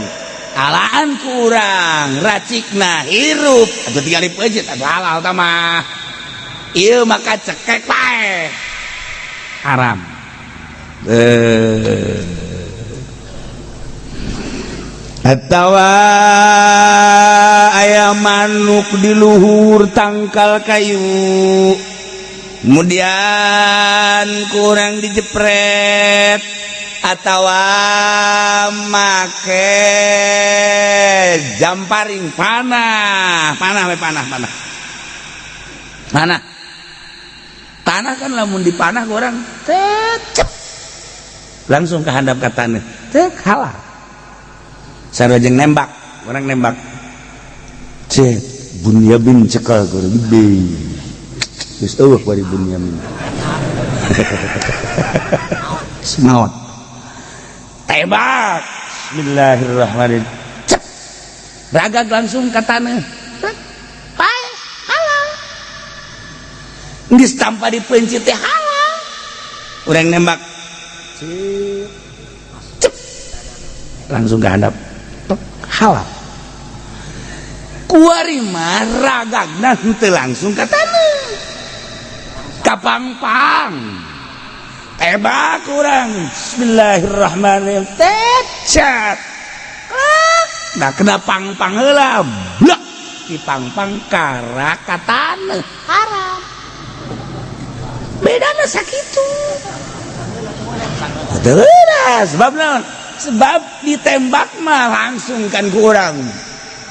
alaan kurang racikna hirup atuh tinggal dipeujit atuh halal tah mah ieu maka cekek paeh haram atawa aya manuk di luhur tangkal kayu kemudian kurang dijepret atawa make jamparing panah tanah kan lamun dipanah orang cecep langsung kehandap ka tanah teu halal sarojeng nembak orang nembak cek Bunyamin cekal goreng be geus eueuh bari Bunyamin senaon tembak bismillahirrahmanirrahim cek ragag langsung ka tanah paeh halal geus tanpa dipencit teh halal urang nembak cek langsung ke handap halal kuari mah ragagna henteu langsung ka taneuh kapangpang tebak urang bismillahirrahmanirrahim tecat nah kena pangpang heula blak dipangpang kara ka taneuh haram bedana sakitu teulah sebab naon sebab ditembak mah langsung kan ku urang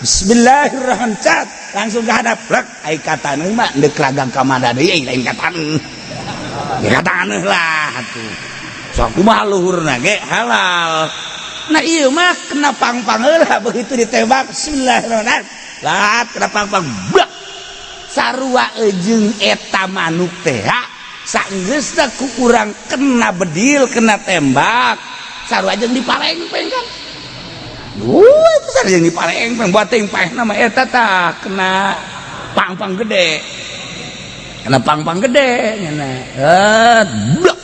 bismillahirrahmanirrahim cat langsung kahadap plek ai kataneun mah deuk ragang ka mana deui lain kataneun ya kataneun lah atuh sok kumaha luhurna ge halal. Nah ieu mah kena pang-pang heula begitu ditembak bismillahirrahmanirrahim lat kena pang-pang blak sarua ejeung eta manuk teh saenggeusna ku urang kena bedil kena tembak sarua jeung dipalengpeng kan. Itu sarua jeung dipalengpeng buat teuing paehna mah eta tah kena pang-pang gede. Kena pang-pang gede nya blak.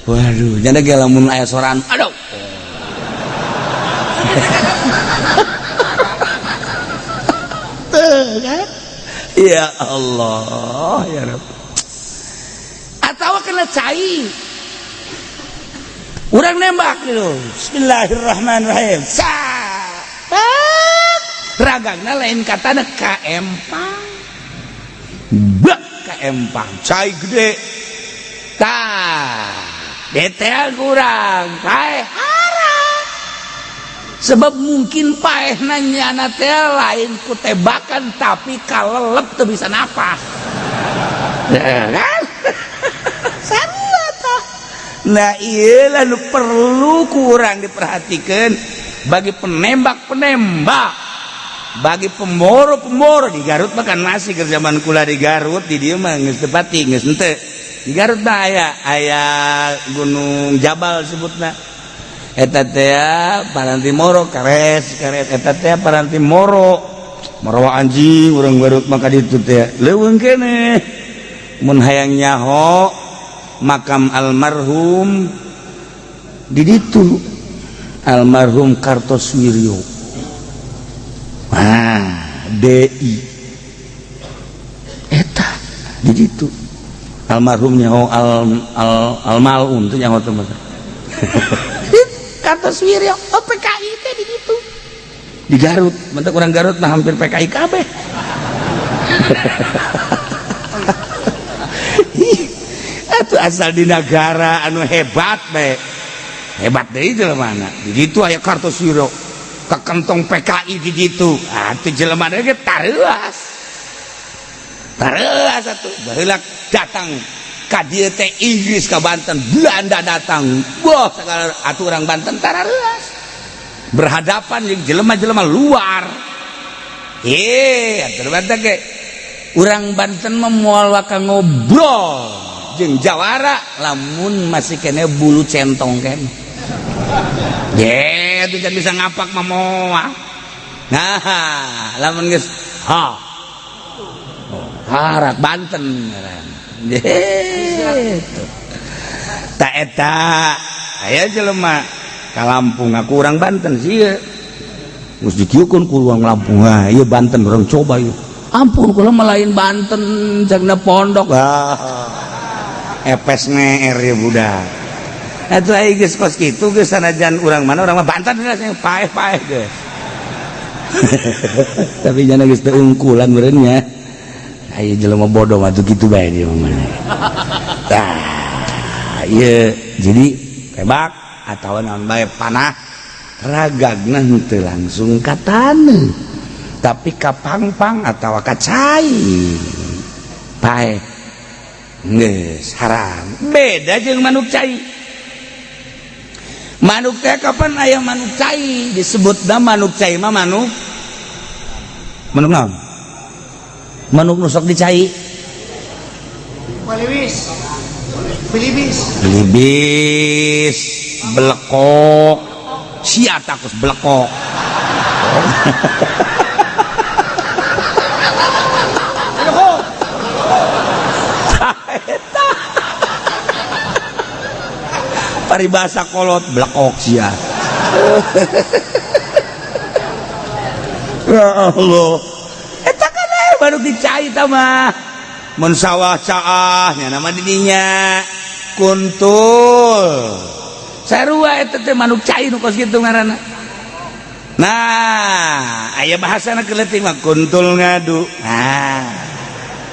Waduh, janda ge lamun aya soran aduh. Tuh kan? Ya Allah, ya Rabb. Atawa kena cai. Urang nembak gitu. Bismillahirrahmanirrahim. Ragangna lain katana ka empang. Bak ka empang. Cai gede. Tah. Detail kurang. Paeh haram. Sebab mungkin paehna nyana teh lain ku tebakan tapi kalelep teu bisa napas. Kan? Sarua tah. Nah ieu lalu perlu kurang diperhatikan bagi penembak-penembak, bagi pemboro-pemboro di Garut mah kan masih ke zaman kula di Garut di dieu mah geus teu pati geus henteu. Di Garut mah aya Gunung Jabal sebutna. Eta teh paranti moro karet eta teh paranti moro anjing urang Garut mah ka ditu teh leuweung keneh mun hayang nyaho makam almarhum di ditu almarhum Kartosuwiryo DI eta di ditu almarhum nyaho almalum teh nyaho teh Kartosuwiryo PKI teh di ditu di Garut mentek orang Garut mah hampir PKI kabeh. Atuh asal di negara anu hebat bae hebat deui jelemana di ditu aya Kartosuwiryo kakentong PKI di ditu atuh jelemana ge tareuas atuh baheula datang ka dieu teh Inggris ka Banten Belanda datang wah sagala atuh urang Banten tareuas berhadapan jeung jelema-jelema luar atuh banteng ge urang Banten mah moal waka ngobrol jeung jawara lamun masih kene bulu centong kene itu jangan bisa ngapak mah moal nah lamun geus harak Banten gitu tak eta aya jelema ka Lampung aku urang Banten sieun geus dikieukeun ku urang Lampung ieu Banten urang coba ieu ampun kula mah lain Banten jagna pondok epes ngeer ya budak atuh aya geus kos kitu geus sanajan urang mana urang mah Banten geus paeh geus tapi jangan geus teu ungkulan meureun nya aya jelema bodoh mah tuh kitu bae dia mah tah ieu jadi tebak atawa naon bae panah ragagna henteu langsung ka taneuh tapi ka pangpang atawa ka cai paeh geus haram beda jeung manuk cai. Manuk teh kapan aya manuk cai disebutna manuk cai mah manuk naon manuk nu sok dicai bilibis belekok sia takus belekok paribasa kolot belekok sia ya Allah eta kan baru dicai tah mah mun sawah caah nya nama didinya kuntul sarua eta teh manuk cai nu kos kitu ngaranna nah aya bahasana keleuting mah kuntul ngadu nah